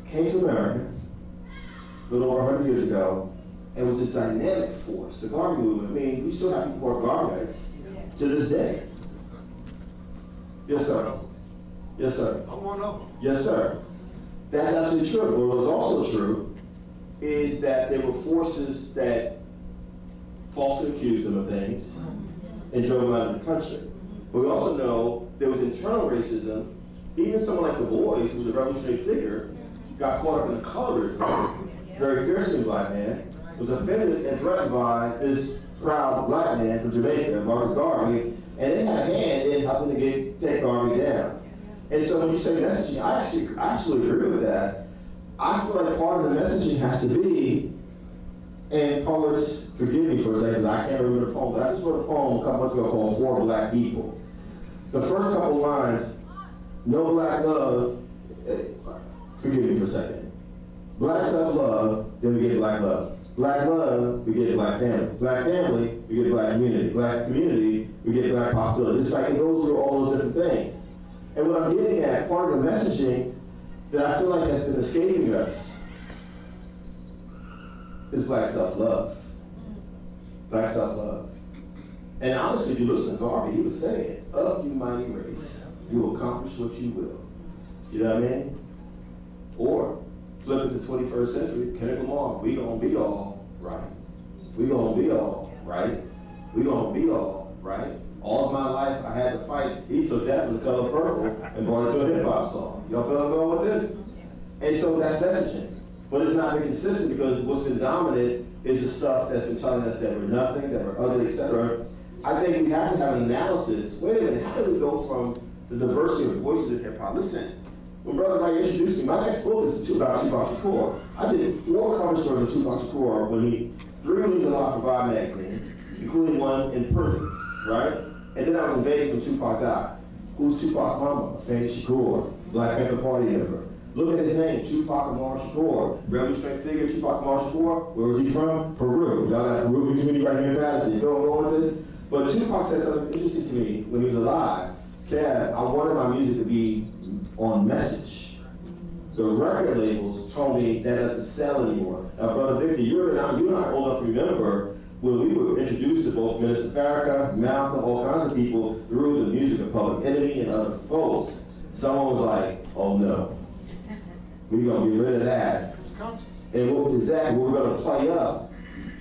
came to America a little over 100 years ago and was this dynamic force. The Garvey movement, I mean, we still have people who are Garveyites to this day. Yes, sir. Yes, sir.
I'm one of them.
Yes, sir. That's absolutely true. But what was also true is that there were forces that falsely accused them of things and drove them out of the country. But we also know there was internal racism. Even someone like Du Bois, who was a revolutionary figure, got caught up in the colorism. Very fiercely black man, was offended and threatened by this proud black man from Jamaica, Marcus Garvey, and they had a hand in helping to take Garvey down. And so when you say messaging, I actually agree with that. I feel like part of the messaging has to be, and poets, forgive me for a second, I can't remember the poem, but I just wrote a poem a couple months ago called For Black People. The first couple lines, no black love, forgive me for a second. Black self-love, then we get black love. Black love, we get black family. Black family, we get black community. Black community, we get black possibility. It's like it goes through all those different things. And what I'm getting at, part of the messaging that I feel like has been escaping us is black self-love. Black self-love. And honestly, if you listen to Garvey, he was saying, of you mighty race, you will accomplish what you will. You know what I mean? Or, flip it to 21st century, Kendrick Lamar, we gonna be all right. We gonna be all right. We gonna be all right. All my life, I had to fight. He took that from The Color Purple and brought it to a hip hop song. Y'all feel I'm going with this? And so that's messaging. But it's not been consistent because what's been dominant is the stuff that's been telling us that we're nothing, that we're ugly, etc. I think we have to have an analysis. Wait a minute, how do we go from the diversity of voices in hip hop? Listen, when Brother Wright introduced me, my next book is about Tupac Shakur. I did 4 cover stories of Tupac Shakur when he 3 released a lot for Vibe magazine, including one in prison, right? And then I was engaged when Tupac died. Who's Tupac's mama? Fannie Shakur, Black Panther Party member. Look at his name, Tupac Amaru Shakur. Revolutionary figure, Tupac Amaru Shakur. Where was he from? Peru. Y'all got Peruvian community right here in Madison. You know where I'm going with this? But Tupac said something interesting to me when he was alive. Dad, I wanted my music to be on message. The record labels told me that doesn't sell anymore. Now, Brother Victor, you and I old enough to remember when we were introduced to both Minister Farrakhan, Malcolm, all kinds of people through the music of Public Enemy and other folks. Someone was like, oh no, we're gonna get rid of that. And what was exactly what we're gonna play up.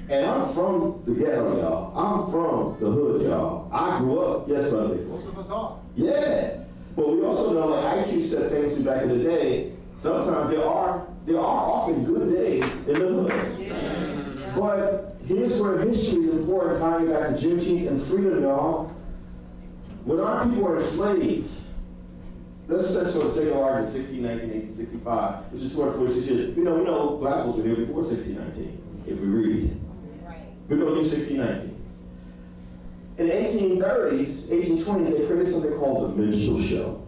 And I'm from the ghetto, y'all. I'm from the hood, y'all. I grew up, yes, Brother Victor.
Most of us are.
Yeah, but we also know, like Ice Cube said famously back in the day, sometimes there are often good days in the hood. But here's where history is important, tying back to Juneteenth and freedom, y'all. When our people were enslaved, let's sort of say the argument 1619, 1865, which is 246 years. We know black folks were here before 1619, if we read. We're going to do 1619. In the 1830s, 1820s, they created something called the minstrel show.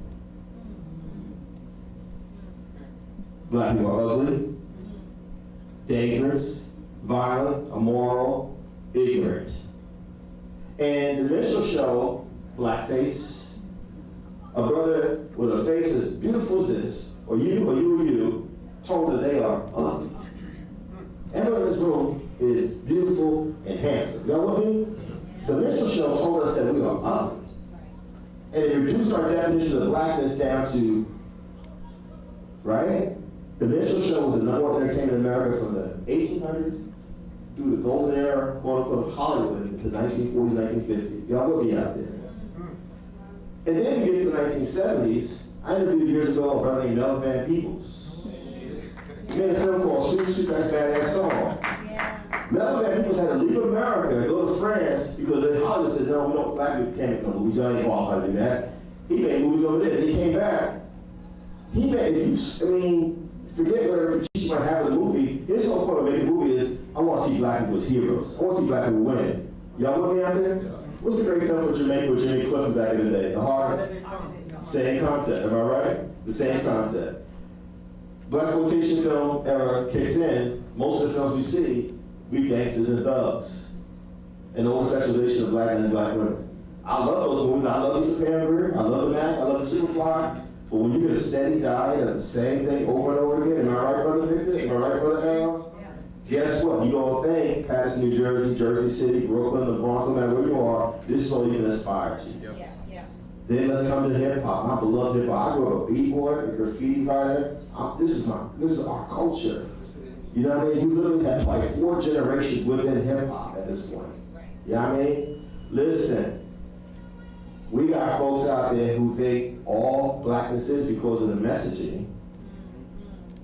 Black people are ugly, dangerous, violent, immoral, ignorant. And the minstrel show, blackface, a brother with a face as beautiful as this, or you, told that they are ugly. Everyone in this room is beautiful and handsome. Y'all with me? The minstrel show told us that we are ugly. And it reduced our definition of blackness down to, right? The minstrel show was the #1 entertainment in America from the 1800s through the golden era, quote unquote, Hollywood into 1940s, 1950s. Y'all will be out there. And then we get to the 1970s. I interviewed years ago a brother named Melvin Van Peebles. He made a film called Super Super Badass Song. Melvin Van Peebles had to leave America, go to France, because the Hollywood said, no, we don't, black people can't make no movies, y'all ain't qualified to do that. He made movies over there, and he came back. He made, forget whatever critique you might have of the movie, his whole point of making a movie is, I want to see black people as heroes. I want to see black people win. Y'all with me out there? What's the great film for Jamaica with Jimmy Clifford back in the day? The Hard? Same concept, am I right? The same concept. Black exploitation film era kicks in, most of the films we see, we gangsters and thugs. And the homosexualization of black men and black women. I love those movies. I love Lisa Pam Grier. I love The Mac. I love Superfly. But when you get a steady diet of the same thing over and over again, am I right, Brother Victor? Am I right, Brother Harold? Yeah. Guess what? You don't think Patterson, New Jersey, Jersey City, Brooklyn, the Bronx, no matter where you are, this is all you can aspire to. Then let's come to hip hop. My beloved hip hop. I grew up a b-boy, a graffiti writer. This is our culture. You know what I mean? You literally have like 4 generations within hip hop at this point. You know what I mean? Listen, we got folks out there who think all blackness is because of the messaging.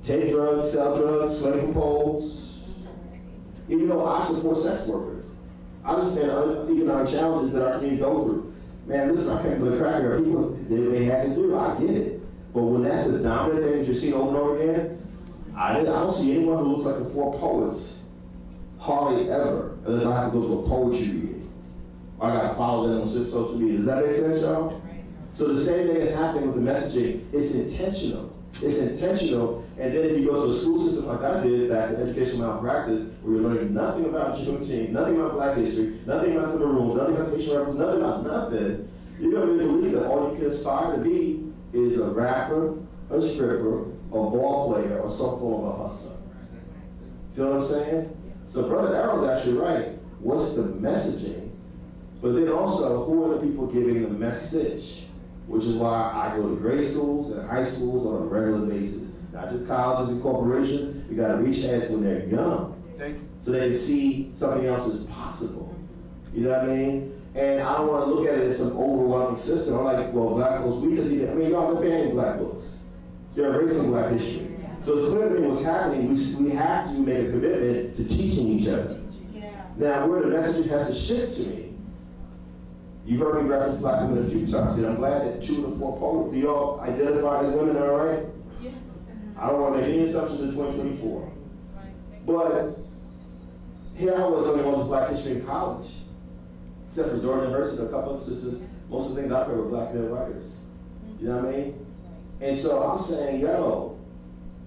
Take drugs, sell drugs, swing from poles. Even though I support sex workers, I understand other economic challenges that our community go through. Man, listen, I can't believe cracker people, they had to do it, I get it. But when that's the dominant thing that you see over and over again, I don't see anyone who looks like the 4 poets, hardly ever, unless I have to go to a poetry reading. Or I gotta follow them on social media. Does that make sense, y'all? So the same thing is happening with the messaging. It's intentional. It's intentional. And then if you go to a school system like I did, back to educational malpractice, where you're learning nothing about Juneteenth, nothing about black history, nothing about the Maroons, nothing about the Haitian rebels, nothing about nothing, you're gonna really believe that all you can aspire to be is a rapper, a stripper, a ball player, or some form of a hustler. Feel what I'm saying? So Brother Arrow's actually right. What's the messaging? But then also, who are the people giving the message? Which is why I go to grade schools and high schools on a regular basis. Not just colleges and corporations. We gotta reach heads when they're young. So they can see something else is possible. You know what I mean? And I don't want to look at it as some overwhelming system. I'm like, well, black folks, we just need to, y'all are banning black books. They're erasing black history. So clearly what's happening, we have to make a commitment to teaching each other. Now, where the message has to shift to me. You've heard me reference black women a few times, and I'm glad that 2 of the 4 poets, do y'all identify as women, all right?
Yes.
I don't want to make any assumptions in 2024.
Right.
But here I was only one Black history in college, except for Jordan University, a couple of sisters. Most of the things I heard were Black male writers. You know what I mean? And so I'm saying, yo,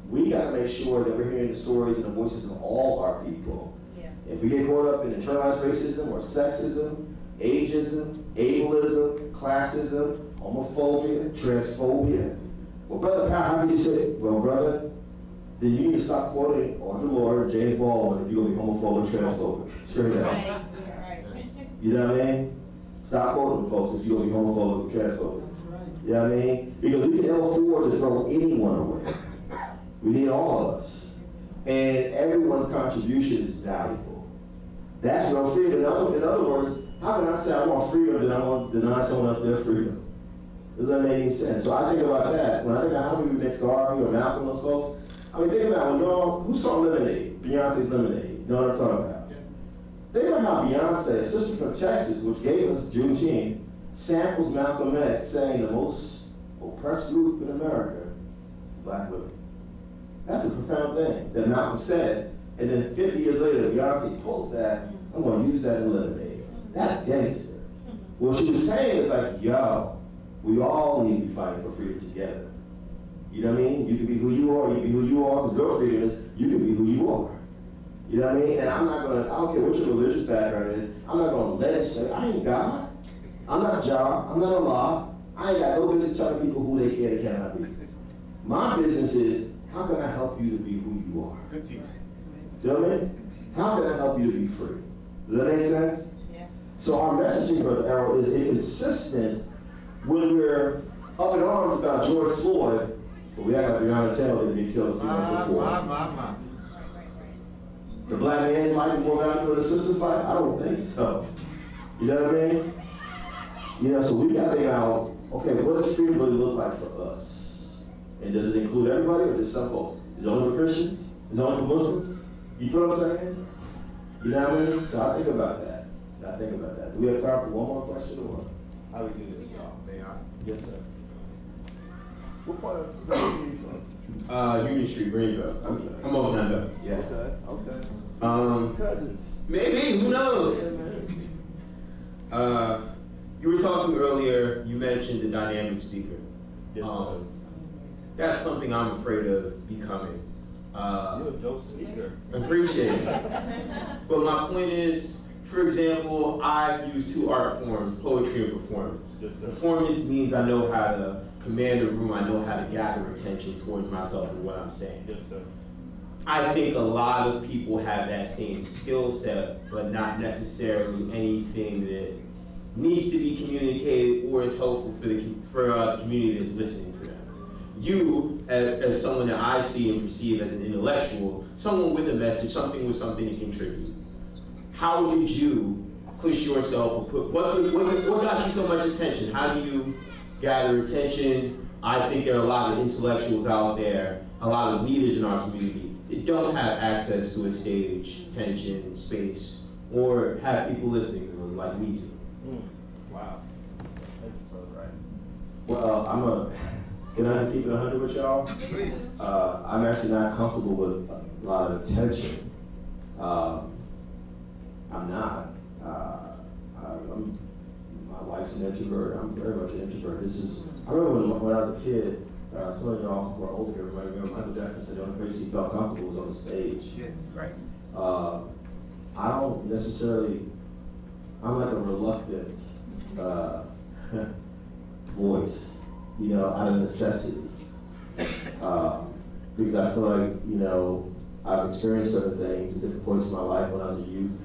we got to make sure that we're hearing the stories and the voices of all our people.
Yeah.
If we get caught up in internalized racism or sexism, ageism, ableism, classism, homophobia, transphobia, well, Brother Powell, how can you say, well, brother, then you need to stop quoting Audre Lorde, James Baldwin if you're going to be homophobic, transphobic. Straight up.
Right.
You know what I mean? Stop quoting them folks if you're going to be homophobic, transphobic. You know what I mean? Because we can ill afford to throw anyone away. We need all of us. And everyone's contribution is valuable. That's real freedom. In other words, how can I say I want freedom and I want to deny someone else their freedom? Does that make any sense? So I think about that. When I think about how many next Garvey or Malcolm, those folks, I mean, think about when y'all, who saw Lemonade? Beyonce's Lemonade. You know what I'm talking about? Think about how Beyonce, a sister from Texas, which gave us Juneteenth, samples Malcolm X saying the most oppressed group in America is Black women. That's a profound thing that Malcolm said, and then 50 years later, Beyonce pulls that, I'm going to use that in Lemonade. That's gangster. What she was saying is like, yo, we all need to be fighting for freedom together. You know what I mean? You can be who you are, you can be who you are, because your freedom is, you can be who you are. You know what I mean? And I'm not going to, I don't care what your religious background is, I'm not going to legislate. I ain't God. I'm not Jah. I'm not Allah. I ain't got no business telling people who they can and cannot be. My business is, how can I help you to be who you are?
Good teaching.
Do you know what I mean? How can I help you to be free? Does that make sense?
Yeah.
So our messaging, Brother Errol, is inconsistent when we're up in arms about George Floyd, but we act like Breonna Taylor didn't get killed a few months before. The black man's life is more valuable than the sister's life? I don't think so. You know what I mean? You know, so we got to think out, okay, what does freedom really look like for us? And does it include everybody or just some folks? Is it only for Christians? Is it only for Muslims? You feel what I'm saying? You know what I mean? So I think about that. Do we have time for one more question or how do we do this, y'all? Yes, sir. What part of the are you from?
Union Street, Greenville. I'm over there. Yeah.
Okay. Cousins.
Maybe, who knows?
Yeah, man.
You were talking earlier, you mentioned the dynamic speaker.
Yes, sir.
That's something I'm afraid of becoming.
You're a dope speaker.
Appreciate it. But my point is, for example, I've used two art forms, poetry and performance.
Yes, sir.
Performance means I know how to command a room, I know how to gather attention towards myself and what I'm saying.
Yes, sir.
I think a lot of people have that same skill set, but not necessarily anything that needs to be communicated or is helpful for the community that's listening to them. You, as someone that I see and perceive as an intellectual, someone with a message, something with something to contribute. How did you push yourself, or what got you so much attention? How do you gather attention? I think there are a lot of intellectuals out there, a lot of leaders in our community that don't have access to a stage, attention, space, or have people listening to them like we do.
Wow. Well, can I just keep it 100 with y'all? I'm actually not comfortable with a lot of attention. I'm not. My wife's an introvert. I'm very much an introvert. I remember when I was a kid, some of y'all who are older here might remember Michael Jackson said the only place he felt comfortable was on the stage.
Yeah. Right.
I don't necessarily, I'm like a reluctant voice, you know, out of necessity. Because I feel like, you know, I've experienced certain things at different points in my life when I was a youth,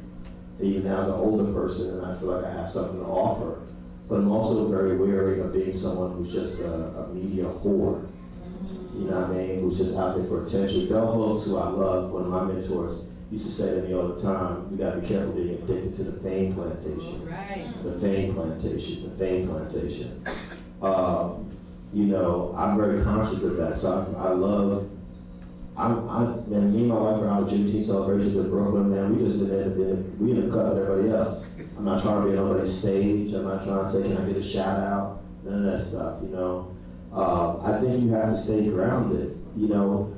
even now as an older person, and I feel like I have something to offer. But I'm also very wary of being someone who's just a media whore. You know what I mean? Who's just out there for attention. Bell Hooks, who I love, one of my mentors, used to say to me all the time, you gotta be careful being addicted to the fame plantation.
Right.
The fame plantation, the fame plantation. You know, I'm very conscious of that. So I love, man, me and my wife are out of Juneteenth celebrations in Brooklyn, man. We just we in the cut with everybody else. I'm not trying to be on nobody's stage. I'm not trying to say, can I get a shout out? None of that stuff, you know. I think you have to stay grounded. You know,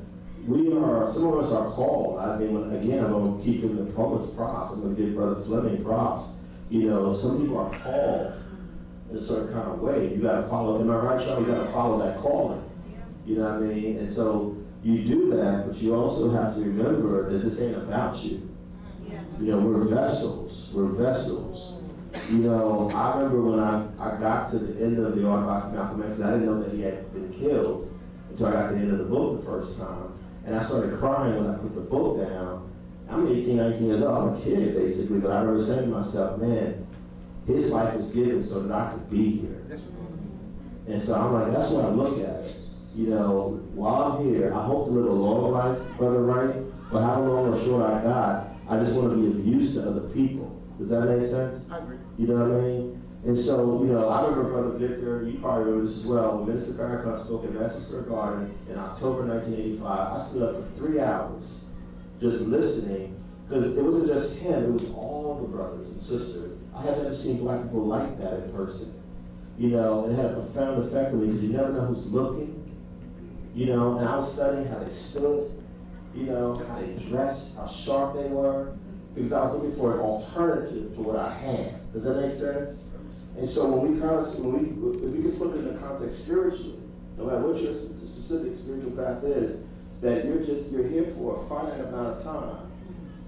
some of us are called. I mean, again, I'm going to keep giving the poets props. I'm going to give Brother Fleming props. You know, some people are called in a certain kind of way. You got to follow, am I right, Sean? You got to follow that calling. You know what I mean? And so you do that, but you also have to remember that this ain't about you. You know, we're vessels. We're vessels. You know, I remember when I got to the end of the autobiography of Malcolm X, I didn't know that he had been killed until I got to the end of the book the first time. And I started crying when I put the book down. I'm 18, 19 years old. I'm a kid, basically, but I remember saying to myself, man, his life was given so that I could be here. And so I'm like, that's what I look at it. You know, while I'm here, I hope to live a long life, Brother Wright, but how long or short I got, I just want to be of use to other people. Does that make sense?
I agree.
You know what I mean? And so, you know, I remember Brother Victor, you probably remember this as well, when Minister Farrakhan spoke at Madison Square Garden in October 1985, I stood up for 3 hours just listening, because it wasn't just him, it was all the brothers and sisters. I had never seen black people like that in person. You know, and it had a profound effect on me, because you never know who's looking. You know, and I was studying how they stood, you know, how they dressed, how sharp they were, because I was looking for an alternative to what I had. Does that make sense? And so when if we can put it in the context spiritually, no matter what your specific spiritual path is, that you're here for a finite amount of time.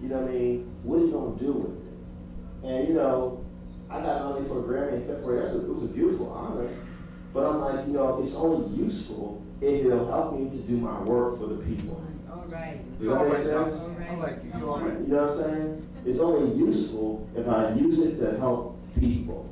You know what I mean? What are you gonna do with it? And you know, I got nominated for a Grammy in February. It was a beautiful honor. But I'm like, you know, it's only useful if it'll help me to do my work for the people.
All right.
Does that make sense?
I like you. You all right?
You know what I'm saying? It's only useful if I use it to help people.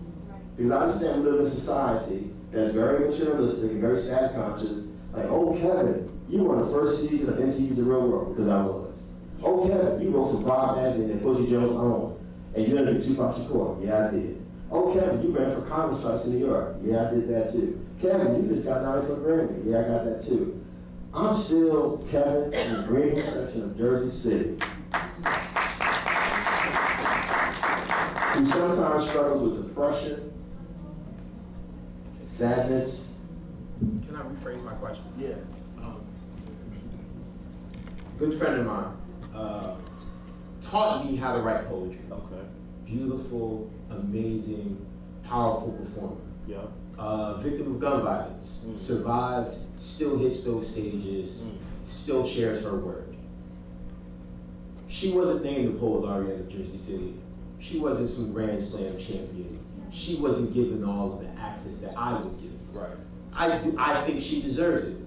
Because I understand we live in a society that's very materialistic and very status conscious. Like, oh, Kevin, you won the first season of MTV's The Real World, because I was. Oh, Kevin, you wrote for Bob Nasty and Quincy Jones' Own, and you interviewed Tupac Shakur. Yeah, I did. Oh, Kevin, you ran for Congress twice in New York. Yeah, I did that too. Kevin, you just got nominated for a Grammy. Yeah, I got that too. I'm still Kevin in the Greenville section of Jersey City, who sometimes struggles with depression, sadness.
Can I rephrase my question?
Yeah.
Good friend of mine taught me how to write poetry.
Okay.
Beautiful, amazing, powerful performer.
Yeah.
Victim of gun violence, survived, still hits those stages, still shares her word. She wasn't named the Poet Laureate of Jersey City. She wasn't some Grand Slam champion. She wasn't given all of the access that I was given.
Right.
I think she deserves it.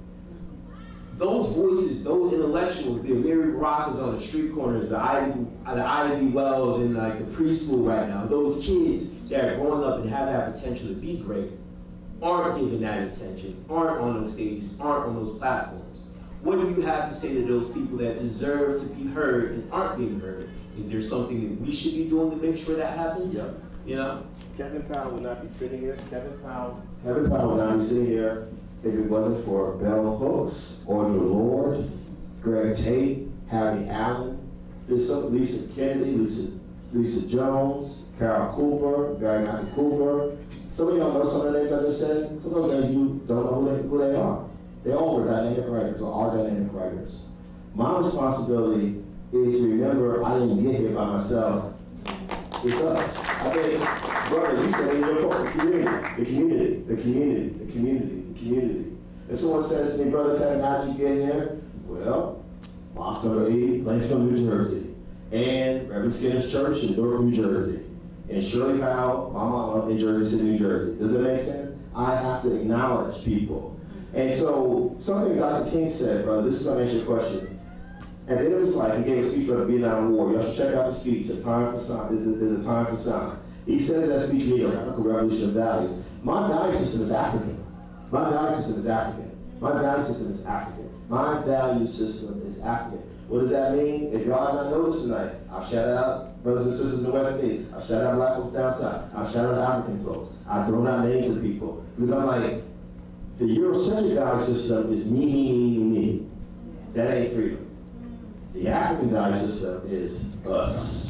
Those voices, those intellectuals, they're Mary Rockers on the street corners, the Ida B. Wells in like the preschool right now. Those kids that are growing up and have that potential to be great aren't given that attention, aren't on those stages, aren't on those platforms. What do you have to say to those people that deserve to be heard and aren't being heard? Is there something that we should be doing to make sure that happens?
Yep.
You know?
Kevin Powell would not be sitting here. Kevin Powell
Kevin Powell would not be sitting here if it wasn't for Bell Hooks, Audre Lorde, Greg Tate, Harry Allen, Lisa Kennedy, Lisa Jones, Carol Cooper, Barry Michael Cooper. Some of y'all know some of the names I just said. Some of those names you don't know who they are. They all were dynamic writers or are dynamic writers. My responsibility is to remember I didn't get here by myself. It's us. I think, brother, you said in your book, the community. If someone says to me, Brother Kevin, how'd you get here? Well, Mosque number 80, Plainfield, New Jersey, and Reverend Skinner's Church in Newark, New Jersey, and Shirley Powell, my mama, in Jersey City, New Jersey. Does that make sense? I have to acknowledge people. And so, something Dr. King said, brother, this is going to answer your question. At the end of his life, he gave a speech for the Vietnam War. Y'all should check out the speech, A Time for Science. There's a Time for Science. He says that speech made a radical revolution of values. My value system is African. My value system is African. My value system is African. My value system is African. What does that mean? If y'all have not noticed tonight, I've shouted out brothers and sisters in the West Indies. I've shouted out black folks down south. I've shouted out African folks. I've thrown out names of people. Because I'm like, the Eurocentric value system is me. That ain't freedom. The African value system is us.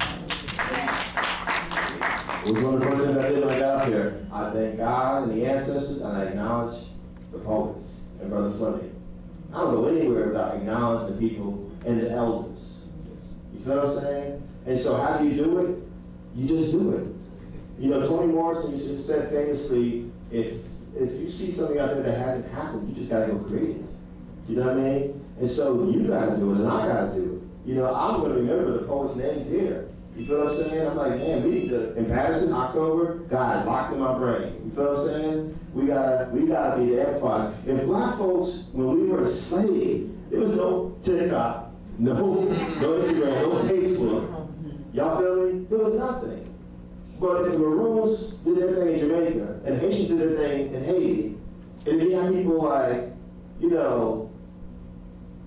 It was one of the first things I did when I got up here. I thank God and the ancestors, and I acknowledge the poets, and Brother Fleming. I don't go anywhere without acknowledging the people and the elders. You feel what I'm saying? And so how do you do it? You just do it. You know, Toni Morrison used to said famously, if you see something out there that hasn't happened, you just gotta go create it. You know what I mean? And so you gotta do it, and I gotta do it. You know, I'm gonna remember the poets' names here. You feel what I'm saying? I'm like, man, we need to, in Patterson, October, God, locked in my brain. You feel what I'm saying? We gotta be the amplifiers. If black folks, when we were enslaved, there was no TikTok, no Instagram, no Facebook. Y'all feel me? There was nothing. But if the Maroons did their thing in Jamaica, and Haitians did their thing in Haiti, and then you have people like, you know,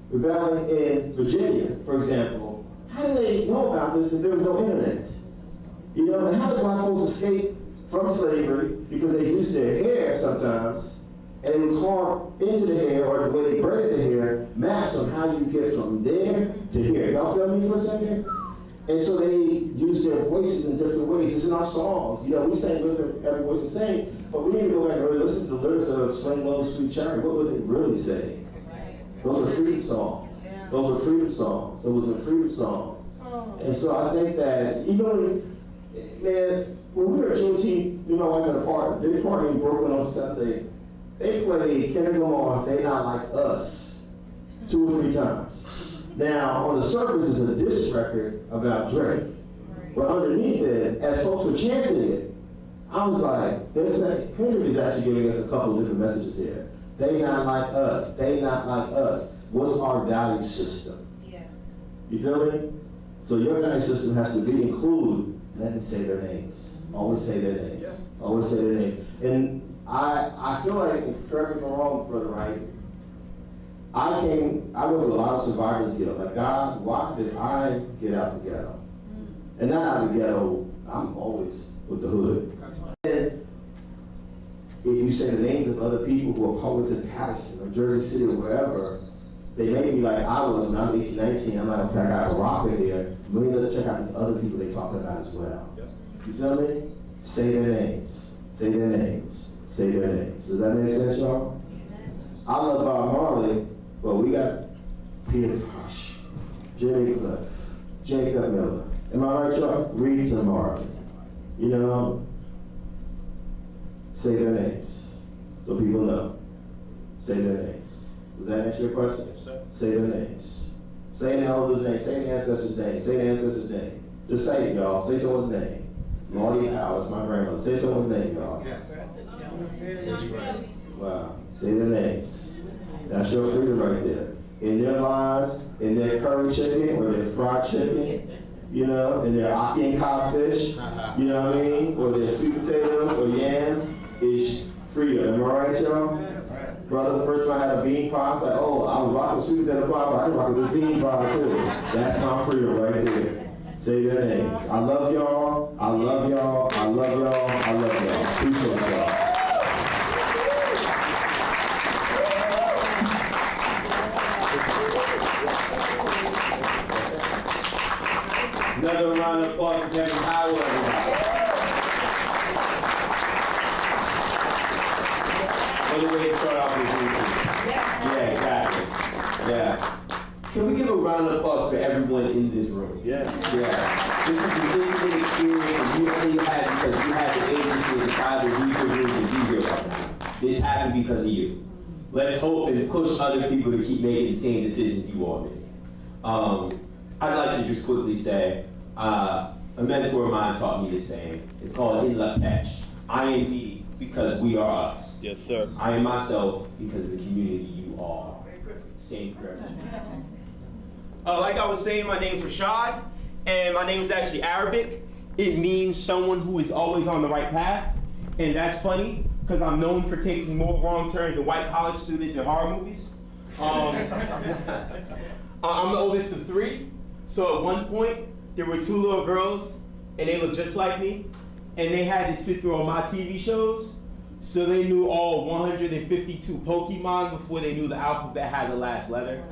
rebelling in Virginia, for example, how do they know about this if there was no internet? You know, and how did black folks escape from slavery? Because they used their hair sometimes, and they would carve into the hair, or the way they braided the hair, maps on how you get from there to here. Y'all feel me for a second? And so they use their voices in different ways. It's in our songs. You know, we sing different, every voice is same, but we need to go back and really listen to the lyrics of Swing Low, Sweet Cherry. What would they really say? Those are freedom songs. Those are freedom songs. Those are freedom songs. And so I think that even, man, when we were at Juneteenth, you know, like at a party, big party in Brooklyn on Sunday, they played Kendrick Lamar, They Not Like Us, 2 or 3 times. Now, on the surface, it's a diss record about Drake. But underneath it, as folks were chanting it, I was like, Kendrick is actually giving us a couple of different messages here. They not like us. They not like us. What's our value system? Yeah. You feel me? So your value system has to be include, let them say their names. Always say their names. Yeah. Always say their names. And I feel like, correct me if I'm wrong, Brother Wright, I went through a lot of survivor's guilt. Like, God, why did I get out the ghetto? And not out of the ghetto, I'm always with the hood. And if you say the names of other people who are poets in Patterson or Jersey City or wherever, they may be like I was when I was 18, 19. I'm like, okay, I got a rocker here. Let me check out these other people they talked about as well. You feel me? Say their names. Say their names. Say their names. Does that make sense, y'all? I love Bob Marley. Well, we got Peter Tosh, Jimmy Cliff, Jacob Miller. Am I right, y'all? Rita Marley. You know, say their names so people know. Say their names. Does that answer your question? Yes, sir. Say their names. Say the elder's name. Say the ancestor's name. Say the ancestor's name. Just say it, y'all. Say someone's name. Lordy Powell, that's my grandmother. Say someone's name, y'all. Yes. Wow. Say their names. That's your freedom right there. In their lives, in their curry chicken or their fried chicken, you know, in their ackee and codfish, you know what I mean? Or their sweet potatoes or yams is freedom. Am I right, y'all? Brother, the first time I had a bean pie, I was like, oh, I was rocking sweet potato pie, but I was rocking this bean pie too. That's my freedom right there. Say their names. I love y'all. I love y'all. I love y'all. I love y'all. Appreciate y'all.
Another round of applause for Kevin Howard. Another way to start off this meeting. Yeah, exactly. Yeah. Can we give a round of applause for everyone in this room? Yeah. Yeah. This is an intimate experience that you only had because you had the agency to decide to leave the room and be here right now. This happened because of you. Let's hope and push other people to keep making the same decisions you all made. I'd like to just quickly say, a mentor of mine taught me this saying. It's called In Lakesh. I am me because we are us.
Yes, sir.
I am myself because of the community you are. Same for everyone. Like I was saying, my name's Rashad, and my name is actually Arabic. It means someone who is always on the right path, and that's funny because I'm known for taking more wrong turns than white college students in horror movies. I'm the oldest of 3, so at one point, there were 2 little girls, and they looked just like me, and they had to sit through all my TV shows, so they knew all 152 Pokemon before they knew the alphabet that had the last letter.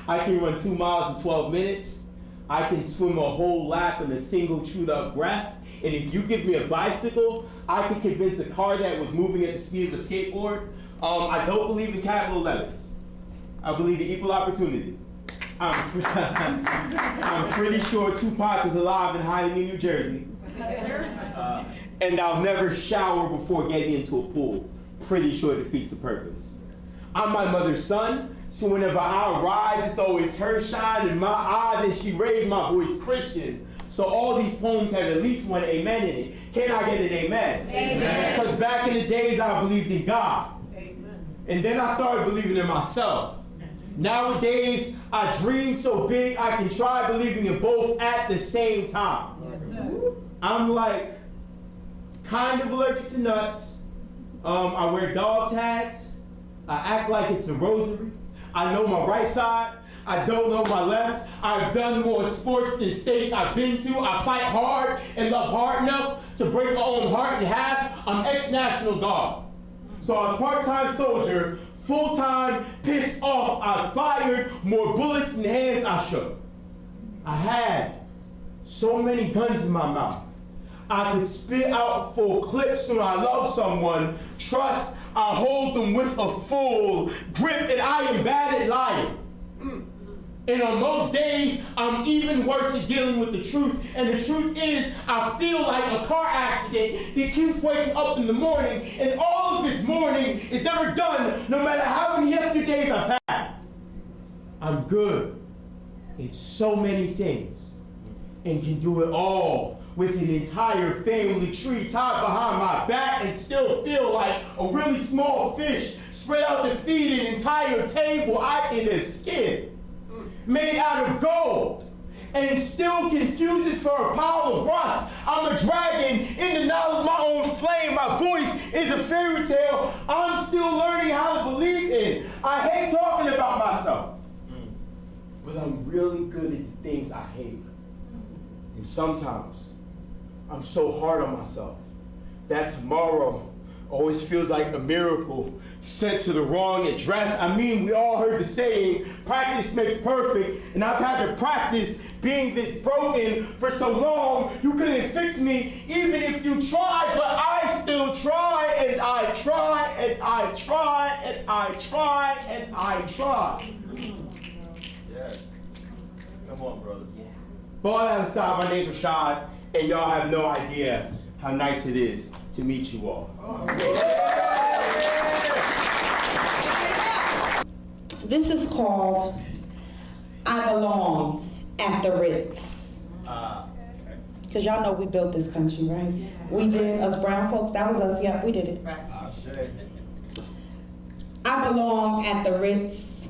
I can run 2 miles in 12 minutes. I can swim a whole lap in a single chewed up breath, And if you give me a bicycle, I can convince a car that was moving at the speed of a skateboard. I don't believe in capital letters. I believe in equal opportunity. I'm pretty sure Tupac is alive and hiding in New Jersey. And I'll never shower before getting into a pool. Pretty sure it defeats the purpose. I'm my mother's son, so whenever I rise, it's always her shine in my eyes, and she raised my voice Christian. So all these poems have at least one amen in it. Can I get an amen? Amen. Because back in the days, I believed in God. Amen. And then I started believing in myself. Nowadays, I dream so big, I can try believing in both at the same time. Yes, sir. I'm like, kind of allergic to nuts. I wear dog tags. I act like it's a rosary. I know my right side. I don't know my left. I've done more sports than states I've been to. I fight hard and love hard enough to break my own heart in half. I'm ex-National Guard. So I was part-time soldier, full-time, pissed off. I fired more bullets than hands I shook. I had so many guns in my mouth. I could spit out full clips when I love someone. Trust, I hold them with a full grip, and I am bad at lying. And on most days, I'm even worse at dealing with the truth. And the truth is, I feel like a car accident that keeps waking up in the morning, and all of this morning is never done, no matter how many yesterdays I've had. I'm good in so many things, and can do it all with an entire family tree tied behind my back, and still feel like a really small fish spread out to feed an entire table I can have skinned, made out of gold, and still confuse it for a pile of rust. I'm a dragon in the knowledge of my own flame. My voice is a fairy tale I'm still learning how to believe in. I hate talking about myself, but I'm really good at the things I hate. And sometimes I'm so hard on myself that tomorrow always feels like a miracle sent to the wrong address. I mean, we all heard the saying, practice makes perfect, and I've had to practice being this broken for so long, you couldn't fix me even if you tried, but I still try, and I try, and I try, and I try, and I try.
Yes. Come on, brother.
But all that aside, my name's Rashad, and y'all have no idea how nice it is to meet you all.
This is called I Belong at the Ritz. Because y'all know we built this country, right? We did, us brown folks, that was us, yeah, we did it. I belong at the Ritz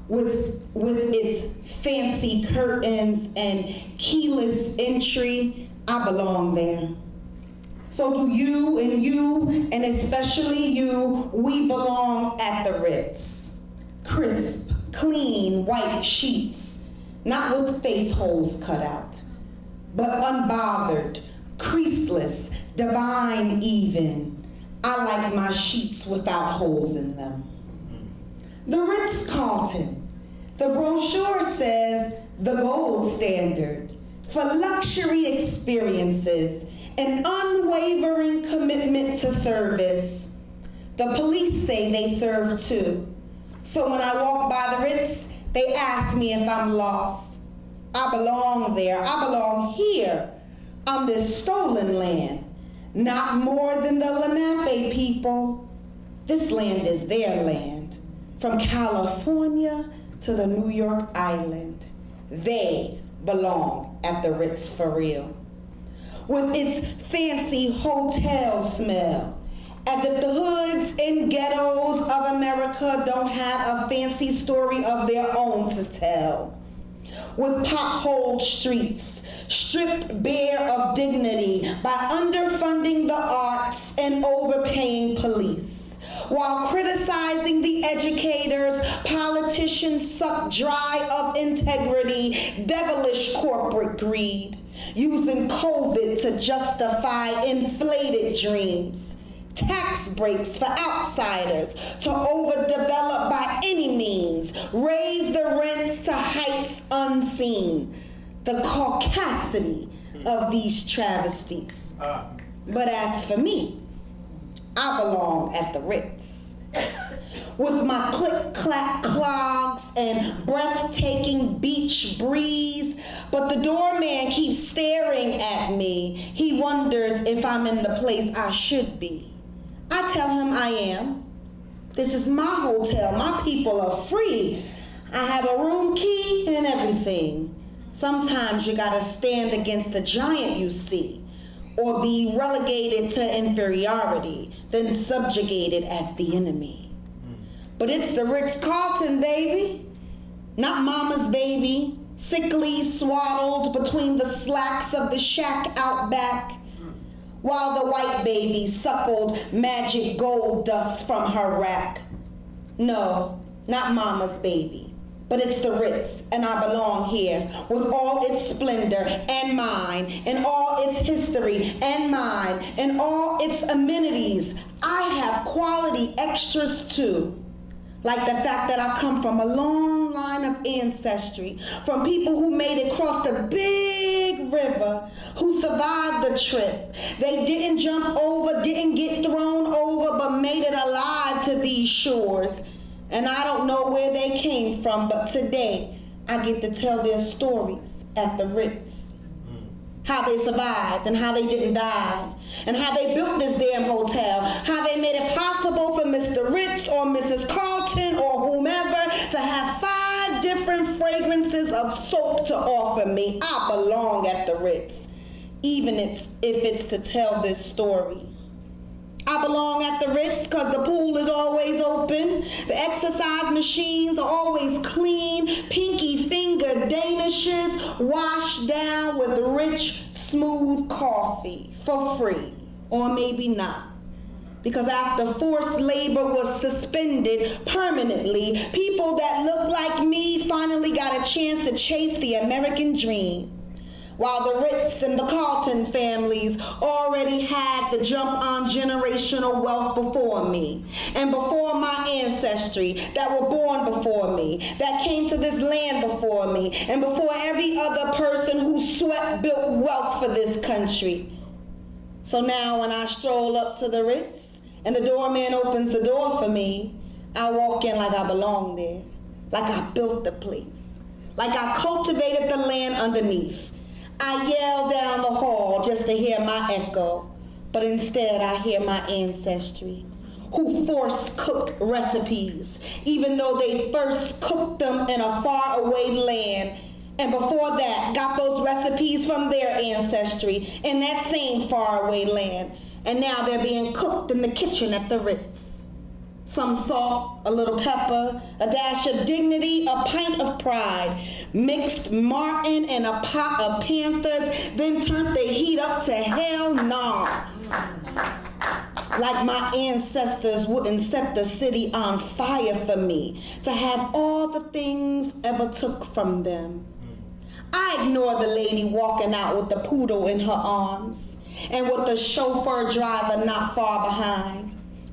with its fancy curtains and keyless entry. I belong there. So do you, and especially you, we belong at the Ritz. Crisp, clean, white sheets, not with face holes cut out, but unbothered, creaseless, divine even. I like my sheets without holes in them. The Ritz-Carlton, the brochure says the gold standard for luxury experiences, an unwavering commitment to service. The police say they serve too. So when I walk by the Ritz, they ask me if I'm lost. I belong there, I belong here, on this stolen land. Not more than the Lenape people. This land is their land. From California to the New York Island. They belong at the Ritz for real. With its fancy hotel smell, as if the hoods and ghettos of America don't have a fancy story of their own to tell. With potholed streets, stripped bare of dignity by underfunding the arts and overpaying police. While criticizing the educators, politicians suck dry of integrity, devilish corporate greed, using COVID to justify inflated dreams. Tax breaks for outsiders to overdevelop by any means, raise the rents to heights unseen. The caucasity of these travesties. But as for me, I belong at the Ritz. With my click-clack clogs and breathtaking beach breeze, but the doorman keeps staring at me. He wonders if I'm in the place I should be. I tell him I am. This is my hotel. My people are free. I have a room key and everything. Sometimes you gotta stand against the giant you see, or be relegated to inferiority, then subjugated as the enemy. But it's the Ritz-Carlton, baby. Not mama's baby, sickly swaddled between the slacks of the shack out back, while the white baby suckled magic gold dust from her rack. No, not mama's baby, but it's the Ritz, and I belong here with all its splendor and mine, and all its history and mine, and all its amenities. I have quality extras too. Like the fact that I come from a long line of ancestry, from people who made it across the big river, who survived the trip. They didn't jump over, didn't get thrown over, but made it alive to these shores. And I don't know where they came from, but today I get to tell their stories at the Ritz. How they survived and how they didn't die, and how they built this damn hotel, how they made it possible for Mr. Ritz or Mrs. Carlton or whomever to have 5 different fragrances of soap to offer me. I belong at the Ritz, even if it's to tell this story. I belong at the Ritz because the pool is always open, the exercise machines are always clean, pinky finger Danishes washed down with rich, smooth coffee for free, or maybe not. Because after forced labor was suspended permanently, people that look like me finally got a chance to chase the American dream. While the Ritz and the Carlton families already had the jump on generational wealth before me, and before my ancestry that were born before me, that came to this land before me, and before every other person whose sweat built wealth for this country. So now when I stroll up to the Ritz and the doorman opens the door for me, I walk in like I belong there, like I built the place, like I cultivated the land underneath. I yell down the hall just to hear my echo, but instead I hear my ancestry, who force-cooked recipes, even though they first cooked them in a faraway land, and before that got those recipes from their ancestry in that same faraway land, and now they're being cooked in the kitchen at the Ritz. Some salt, a little pepper, a dash of dignity, a pint of pride, mixed Martin and a pot of Panthers, then turned the heat up to hell no. Like my ancestors wouldn't set the city on fire for me to have all the things ever took from them. I ignored the lady walking out with the poodle in her arms and with the chauffeur driver not far behind.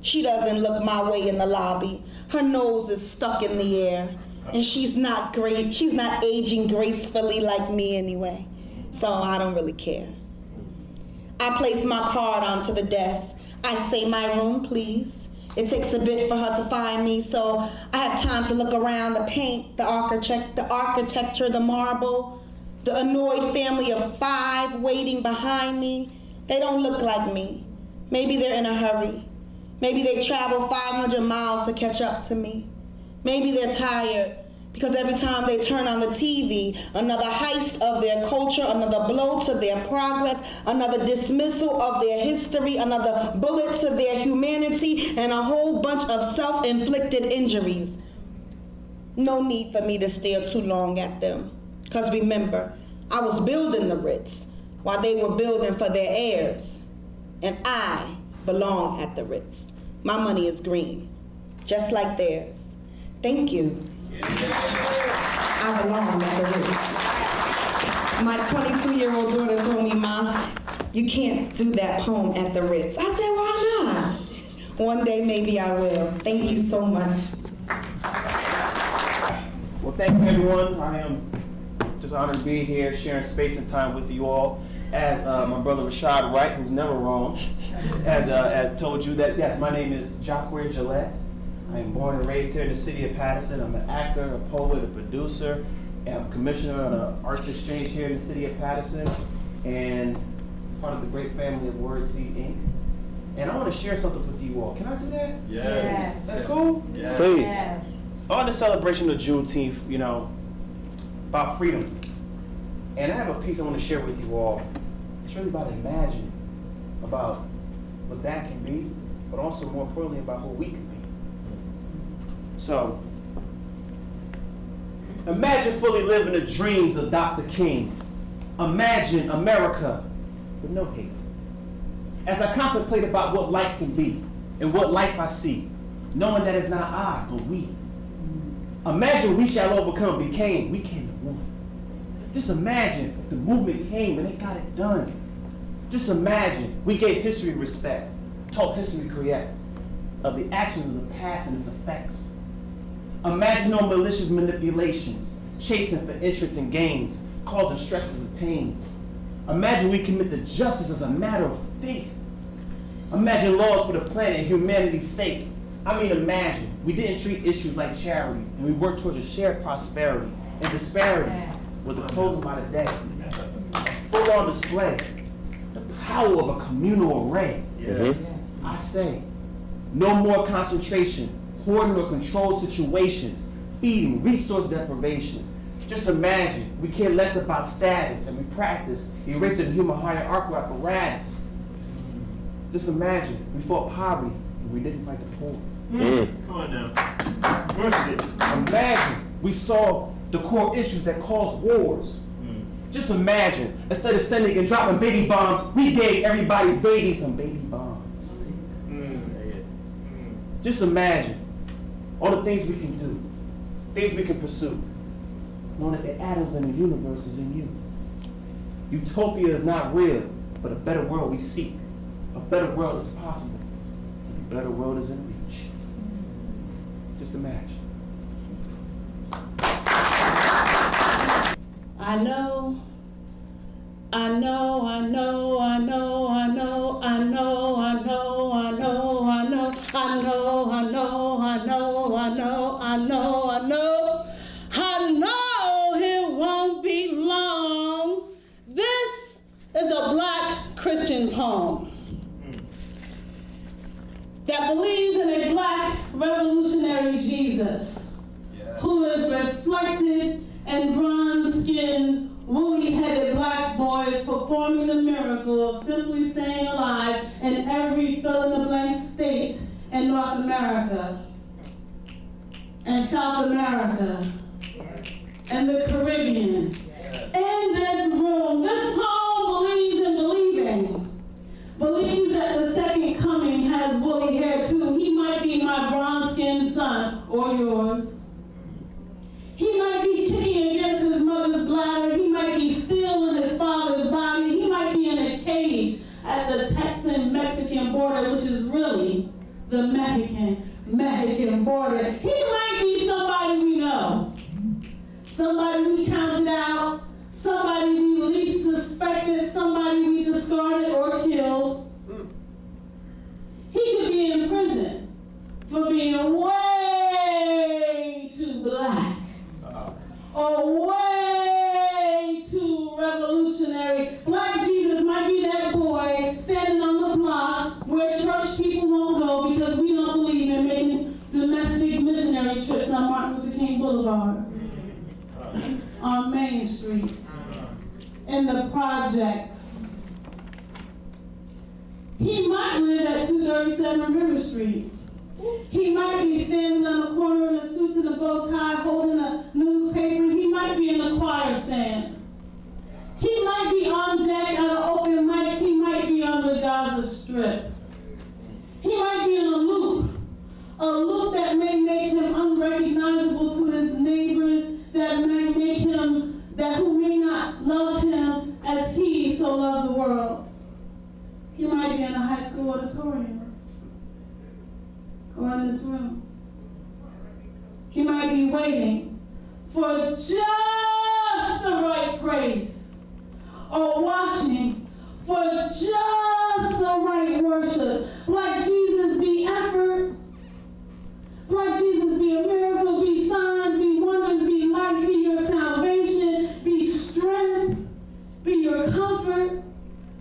She doesn't look my way in the lobby. Her nose is stuck in the air, and she's not great. She's not aging gracefully like me anyway, so I don't really care. I place my card onto the desk. I say, my room, please. It takes a bit for her to find me, so I have time to look around the paint, the architecture, the marble, the annoyed family of 5 waiting behind me. They don't look like me. Maybe they're in a hurry. Maybe they traveled 500 miles to catch up to me. Maybe they're tired because every time they turn on the TV, another heist of their culture, another blow to their progress, another dismissal of their history, another bullet to their humanity, and a whole bunch of self-inflicted injuries. No need for me to stare too long at them. Because remember, I was building the Ritz while they were building for their heirs. And I belong at the Ritz. My money is green, just like theirs. Thank you. I belong at the Ritz. My 22-year-old daughter told me, Mom, you can't do that poem at the Ritz. I said, why not? One day maybe I will. Thank you so much.
Well, thank you, everyone. I am just honored to be here, sharing space and time with you all. As my brother Rashad Wright, who's never wrong, has told you that, yes, my name is Jacqueline Gillette. I am born and raised here in the city of Patterson. I'm an actor, a poet, a producer, and I'm commissioner on an arts exchange here in the city of Patterson, and part of the great family of WordSeed Inc. And I want to share something with you all. Can I do that?
Yes.
That's cool?
Yes.
Please.
Yes.
On the celebration of Juneteenth, you know, about freedom. And I have a piece I want to share with you all. It's really about imagining about what that can be, but also more importantly about who we can be. So, imagine fully living the dreams of Dr. King. Imagine America with no hate. As I contemplate about what life can be and what life I see, knowing that it's not I, but we. Imagine we shall overcome became, we came to one. Just imagine if the movement came and they got it done. Just imagine we gave history respect, taught history correct of the actions of the past and its effects. Imagine no malicious manipulations, chasing for interests and gains, causing stresses and pains. Imagine we commit to justice as a matter of faith. Imagine laws for the planet and humanity's sake. I mean, imagine we didn't treat issues like charities and we worked towards a shared prosperity and disparities with the closing by the day. Full on display, the power of a communal array. I say, no more concentration, hoarding or controlled situations, feeding, resource deprivations. Just imagine we care less about status and we practice erasing the human hierarchical apparatus. Just imagine we fought poverty and we didn't fight the poor.
Come on now. Mercy.
Imagine we solved the core issues that cause wars. Just imagine, instead of sending and dropping baby bombs, we gave everybody's baby some baby bombs. Just imagine all the things we can do, things we can pursue, knowing that the atoms in the universe is in you. Utopia is not real, but a better world we seek. A better world is possible. A better world is in reach. Just imagine.
I know, I know, I know, I know, I know, I know, I know, I know, I know, I know, I know, I know, I know, I know, I know, I know it won't be long. This is a Black Christian poem that believes in a Black revolutionary Jesus who is reflected in bronze-skinned, woolly-headed Black boys performing the miracle of simply staying alive in every fill-in-the-blank state in North America, and South America, and the Caribbean. In this room, this poem believes in believing. Believes that the second coming has woolly hair too. He might be my bronze-skinned son, or yours. He might be kicking against his mother's bladder. He might be still in his father's body. He might be in a cage at the Texan-Mexican border, which is really the Mexican border. He might be somebody we know, somebody we counted out, somebody we least suspected, somebody we discarded or killed. He could be in prison for being way too Black. Or way too revolutionary. Black Jesus might be that boy standing on the block where church people won't go because we don't believe in making domestic missionary trips on Martin Luther King Boulevard, on Main Street, in the projects. He might live at 237 River Street. He might be standing on the corner in a suit and a bow tie holding a newspaper. He might be in a choir stand. He might be on deck at an open mic. He might be on the Gaza Strip. He might be in a loop that may make him unrecognizable to his neighbors, that may make him, that who may not love him as he so loved the world. He might be in a high school auditorium. Or in this room. He might be waiting for just the right praise, are watching for just the right worship. Black Jesus be effort. Black Jesus be a miracle, be signs, be wonders, be light, be your salvation, be strength, be your comfort,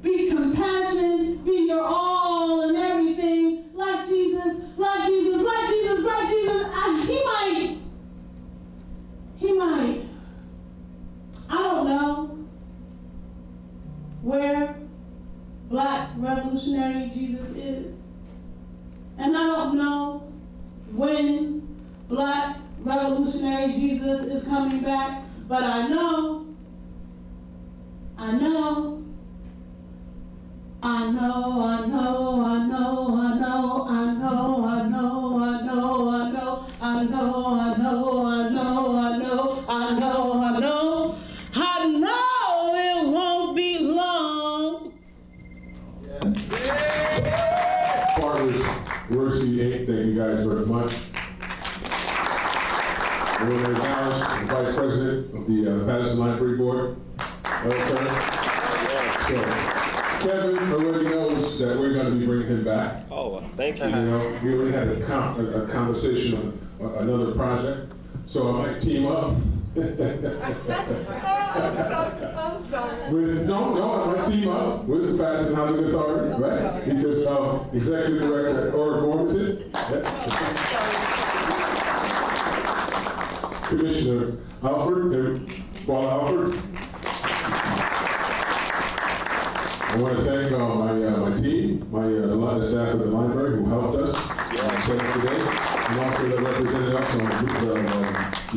be compassion, be your all and everything. Black Jesus, Black Jesus, Black Jesus, Black Jesus. He might. I don't know where Black revolutionary Jesus is. And I don't know when Black revolutionary Jesus is coming back, but I know it won't be long.
Partners, Mercy Inc., thank you guys very much. I want to acknowledge the Vice President of the Patterson Library Board. So, Kevin already knows that we're going to be bringing him back.
Oh, thank you.
You know, we already had a conversation on another project, so I might team up. I might team up with the Patterson Housing Authority, right? Because Executive Director Ora Gormington, Commissioner Alford, Paul Alford. I want to thank my team, a lot of staff at the library who helped us set up today, and also that represented us on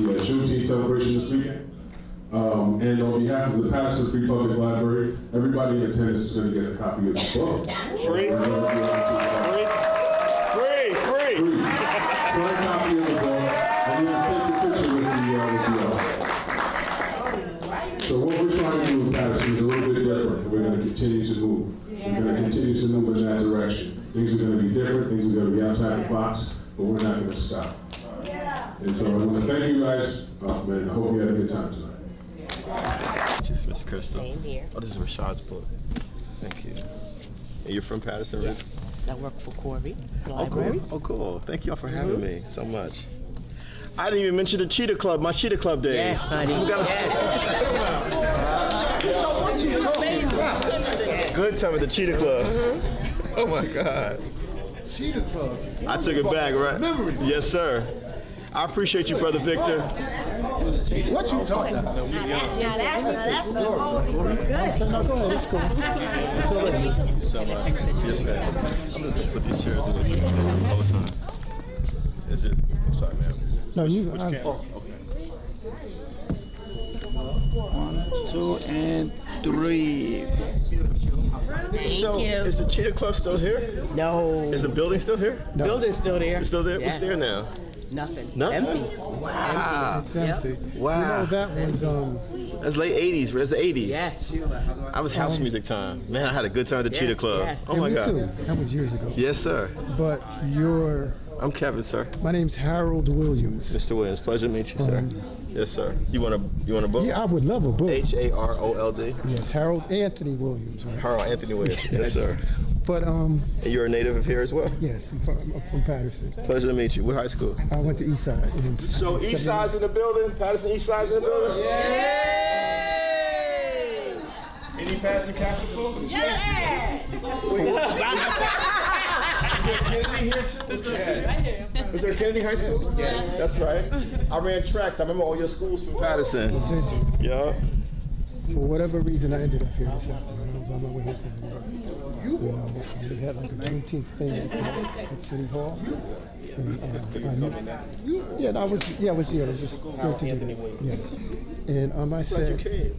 the Juneteenth celebration this weekend. And on behalf of the Patterson Free Public Library, everybody in attendance is going to get a copy of the book.
Free.
So a copy of the book, and we're going to take a picture with the So what we're trying to do with Patterson is a little bit different. We're going to continue to move. We're going to continue to move in that direction. Things are going to be different. Things are going to be outside the box, but we're not going to stop. And so I want to thank you guys, man. I hope you had a good time tonight.
Just Miss Crystal.
Same here.
Oh, this is Rashad's book. Thank you. And you're from Patterson, Ridge?
I work for Corby
Oh,
Library.
cool. Oh, cool. Thank y'all for having me so much. I didn't even mention the Cheetah Club, my Cheetah Club days.
Yes, honey.
Good time at the Cheetah Club. Oh my God.
Cheetah Club.
I took it back, right? Yes, sir. I appreciate you, Brother Victor.
What you talking about?
That's the whole
Thank you so much. Yes, ma'am. I'm just gonna put these chairs in there all the time. Is it? I'm sorry, ma'am.
No, you.
Which camera?
Oh.
Okay.
1, 2, and 3.
So, is the Cheetah Club still here?
No.
Is the building still here?
The building's still there.
It's still there?
Yes.
What's there now?
Nothing.
Nothing?
Empty.
Wow.
It's empty.
Wow.
You know that was
That's late 80s. That's the 80s.
Yes.
I was house music time. Man, I had a good time at the Cheetah Club.
yes.
Oh my
me
God.
too. That was years ago.
Yes, sir.
But
I'm Kevin, sir.
my name's Harold Williams.
Mr. Williams, pleasure to meet you, sir. Yes, sir. You want a book?
Yeah, I would love a book.
Harold.
Yes, Harold Anthony Williams. Right?
Harold Anthony Williams. Yes, sir.
But
And you're a native of here as well?
yes, I'm from Patterson.
Pleasure to meet you. What high school?
I went to Eastside.
So East Side's in the building? Patterson East Side's in the building? Any passing capsule? Yeah! Is there Kennedy here too? Is there Kennedy High School? Yes. That's right. I ran tracks. I remember all your schools from Patterson. Yeah.
For whatever reason, I ended up here this afternoon. I was on my way here from New York. They had like a Juneteenth thing at City Hall. And, I was here. I was just going to do that. Yeah. And I
Glad you
said,
came.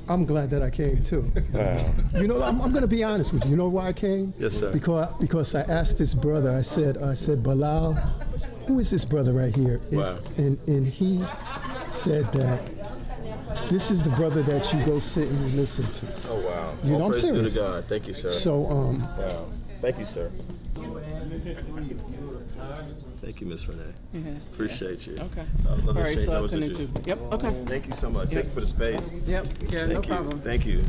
I'm glad that I came too.
Wow.
You know, I'm going to be honest with you. You know why I came?
Yes, sir.
Because I asked this brother. I said, Bilal, who is this brother right here?
Wow.
And he said that this is the brother that you go sit and listen to.
Oh, wow.
You know,
All
I'm
praise be
serious.
to God. Thank you, sir.
So,
Wow. Thank you, sir. Thank you, Miss Renee. Appreciate you.
Okay.
I love
All
the
right,
exchange
so I'll
numbers with
connect
you.
you. Yep, okay.
Thank you so much.
Yep.
Thank you for the space.
Yep, yeah, no
Thank you.
problem.
Thank you.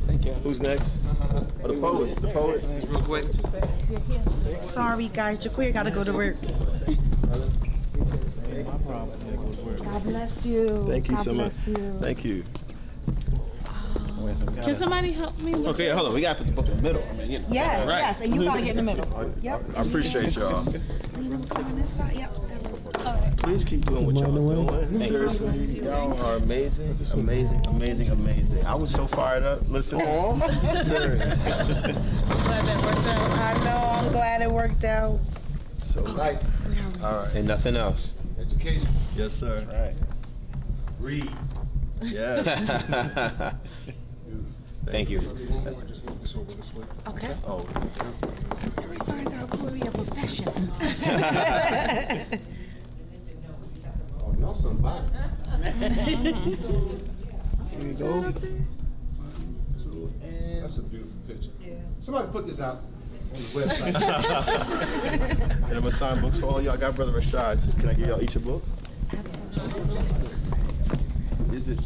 Thank you.
Who's next? Oh, the poets. The poets. Real quick.
Sorry, guys. Jaquir got to go to work. God bless you.
Thank you
God
so much.
bless you.
Thank you.
Can somebody help me with
Okay, hold on. We gotta put the book in the middle. I mean,
Yes,
right.
yes, and you got to get in the middle. Yep.
I appreciate y'all.
Lean on this side. Yep.
Please keep doing what y'all doing.
you.
Seriously, y'all are amazing, amazing, amazing, amazing. I was so fired up. Listen, serious.
glad that worked out?
I know. I'm glad it worked out.
So right. All right. And nothing else.
Education.
Yes, sir.
All right. Read.
Yeah. Thank you.
Okay.
Oh.
Everybody finds out Corey a profession.
Oh, y'all somebody.
Here you go.
That's a beautiful picture. Yeah. Somebody put this out on the website.
And I'm gonna sign books for all y'all. I got Brother Rashad. Can I give y'all each a book? Is it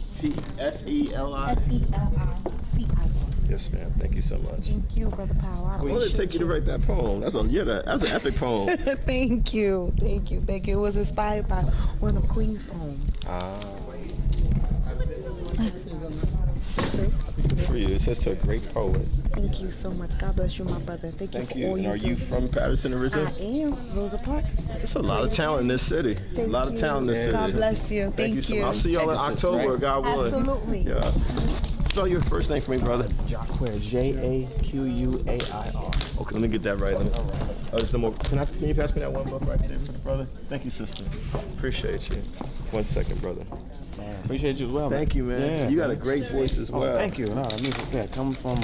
F-E-L-I?
F-E-L-I-C-I.
Yes, ma'am. Thank you so much.
Thank you, Brother Power.
What did it take you to write that poem? That's an epic poem.
Thank you. Thank you. Thank you. It was inspired by one of Queen's poems.
Good for you. It says to a great poet.
Thank you so much. God bless you, my brother. Thank you
Thank
for
you.
all
And
you
are
do.
you from Patterson originally?
I am. Rosa Parks.
There's a lot of talent in this city.
Thank
a lot of
you.
talent in this city.
God bless you.
Thank you so much. I'll see y'all in October, God willing.
Absolutely.
Yeah. Spell your first name for me, brother.
Jaquir, J-A-Q-U-A-I-R.
Okay, let me get that right. Oh, there's no more. Can you pass me that one book right there for the brother? Thank you, sister. Appreciate you. 1 second, brother.
Man, appreciate you as well.
Thank you, man.
Yeah,
You got a great voice as well.
Oh, thank you. No, I mean, yeah, coming from,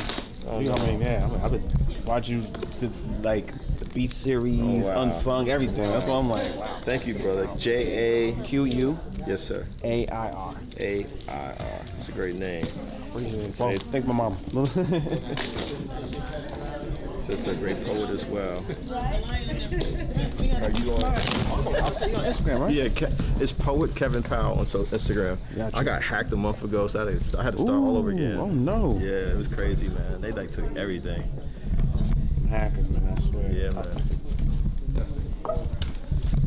you know what I mean, yeah, I've been watching you since, like, the Beef series, Unsung, everything. That's why I'm like, wow.
Thank you, brother. J-A-Q-U. Yes, sir.
A-I-R.
A-I-R. It's a great name.
Well, thank my mom.
Sister, a great poet as well.
Are you on? I'll see you on Instagram, right?
Yeah, it's Poet Kevin Powell on Instagram.
Gotcha.
I got hacked a month ago, so I had to start all over again.
Oh no!
Yeah, it was crazy, man. They like took everything.
Hackers, man, I swear.
Yeah, man.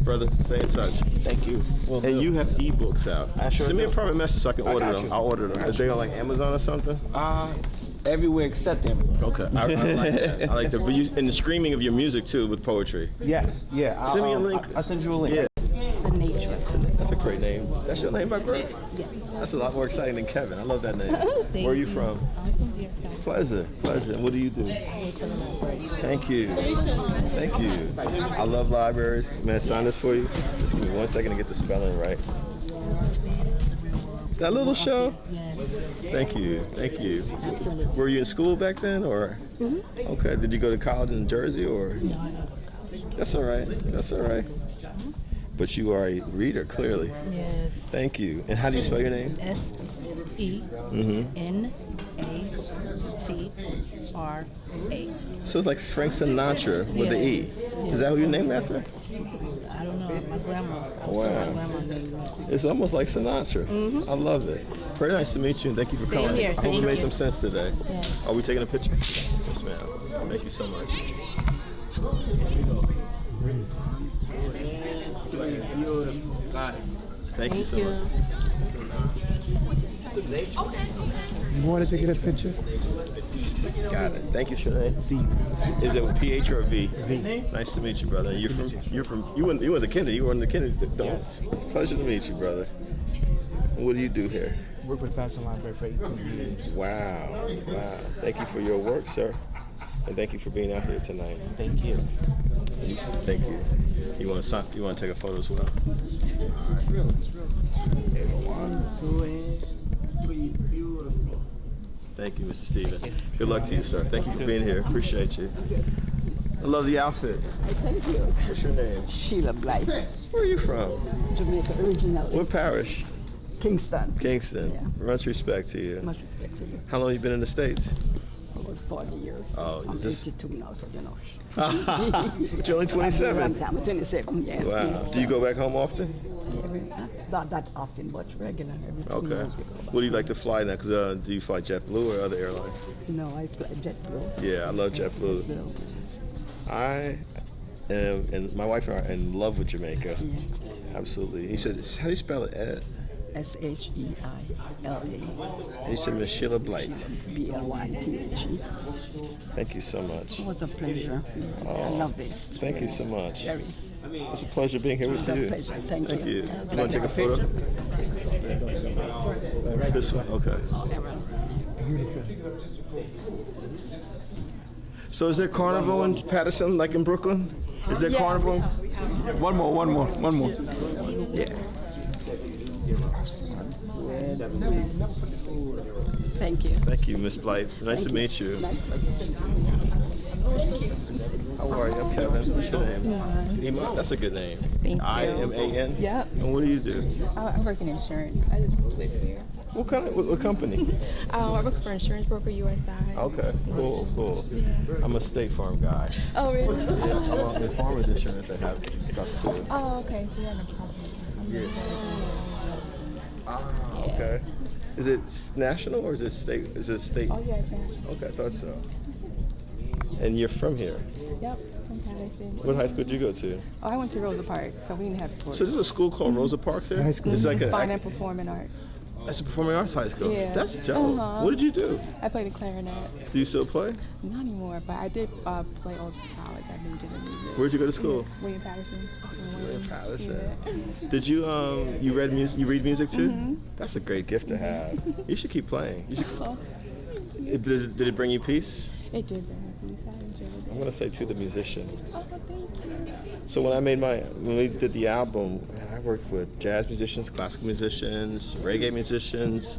Brother, stay in touch.
Thank you.
And you have ebooks out.
I sure
Send me a
do.
private message so I can order
got
them.
you.
I'll order them. Is they on like Amazon or something?
Everywhere except Amazon.
Okay, I like that. I like that. But and the streaming of your music too with poetry.
Yes, yeah.
Send me a link.
I'll send you a link.
Yeah.
The nature.
That's a great name. That's your name by birth?
Yes.
That's a lot more exciting than Kevin. I love that name. Where are you from? Pleasure, pleasure. And what do you do? Thank you. Thank you. I love libraries. Man, sign this for you. Just give me 1 second to get the spelling right. That little show?
Yes.
Thank you. Thank you.
Absolutely.
Were you in school back then or? Okay. Did you go to college in Jersey or?
No.
That's all right. That's all right. But you are a reader, clearly.
Yes.
Thank you. And how do you spell your name?
S-E-N-A-T-R-A.
So it's like Frank Sinatra with the E. Is that who you named after?
I don't know. My grandma.
Wow. It's almost like Sinatra. I love it. Very nice to meet you, and thank you for coming.
here.
I hope
Thank
it made
you.
some sense today.
Yeah.
Are we taking a picture? Yes, ma'am. Thank you so much. Thank you so much.
You wanted to get a picture?
Got it. Thank you, Shanae. Steve. Is it with PH or a V? V. Nice to meet you, brother. You went to Kennedy. You were in the Kennedy. Pleasure to meet you, brother. What do you do here?
Work with Patterson Library for 18 years.
Wow. Wow. Thank you for your work, sir. And thank you for being out here tonight.
Thank you.
Thank you. You want to take a photo as well?
Real. 1, 2, and 3. Beautiful.
Thank you, Mr. Steven. Good luck to you, sir. Thank you for being here. Appreciate you. I love the outfit.
Thank you.
What's your name?
Sheila Blythe.
Where are you from?
Jamaica originally.
What parish?
Kingston.
Kingston.
Yeah.
Much respect to you.
Much respect to you.
How long have you been in the States?
About about 40 years.
Oh,
I'm
is this-
82 now, so you know.
But you're only 27.
I'm 27, yeah.
Wow. Do you go back home often?
Not that often, but regular. Every 2
Okay.
years we go back.
What do you like to fly now? Because do you fly JetBlue or other airlines?
No, I fly JetBlue.
Yeah, I love JetBlue. I am, and my wife and I are in love with Jamaica. Absolutely. He said, how do you spell it?
Sheila.
And he said, Miss Sheila Blight.
Blythe.
Thank you so much.
It was a pleasure. I
Oh,
love this.
Thank you so much.
Very.
It's a pleasure being here with
It's a
you.
pleasure. Thank you.
You want to take a photo? This one, okay. So is there carnival in Patterson, like in Brooklyn? Is there carnival? One more. Yeah.
Thank you.
Thank you, Miss Blight. Nice to meet you. How are you? I'm Kevin. What's your name? Iman. That's a good name.
Thank you.
I-M-A-N?
Yep.
And what do you do?
I work in insurance. I just live here.
What company?
I work for insurance broker USI.
Okay, cool.
Yeah.
I'm a State Farm guy.
Oh, really?
Yeah, I'm on the farmers insurance that have stuff too.
Oh, okay. So you're on a property.
Okay. Is it national or is it state? Is it state?
Oh, yeah, it's national.
Okay, I thought so. And you're from here?
Yep, from Patterson.
What high school did you go to?
Oh, I went to Rosa Parks, so we didn't have sports.
So there's a school called Rosa Parks here?
High school.
It's like
Fine and performing arts.
That's a performing arts high school.
Yeah.
That's dope. What did you do?
I played the clarinet.
Do you still play?
Not anymore, but I did play all through college. I majored in music.
Where'd you go to school?
William Patterson.
William Patterson.
Yeah.
Did you you read music? You read music too?
Mhm.
That's a great gift to have. You should keep playing. You should. Did it bring you peace?
It did bring me peace. I enjoyed it.
I'm gonna say to the musician.
Oh, thank you.
So when we did the album, man, I worked with jazz musicians, classical musicians, reggae musicians,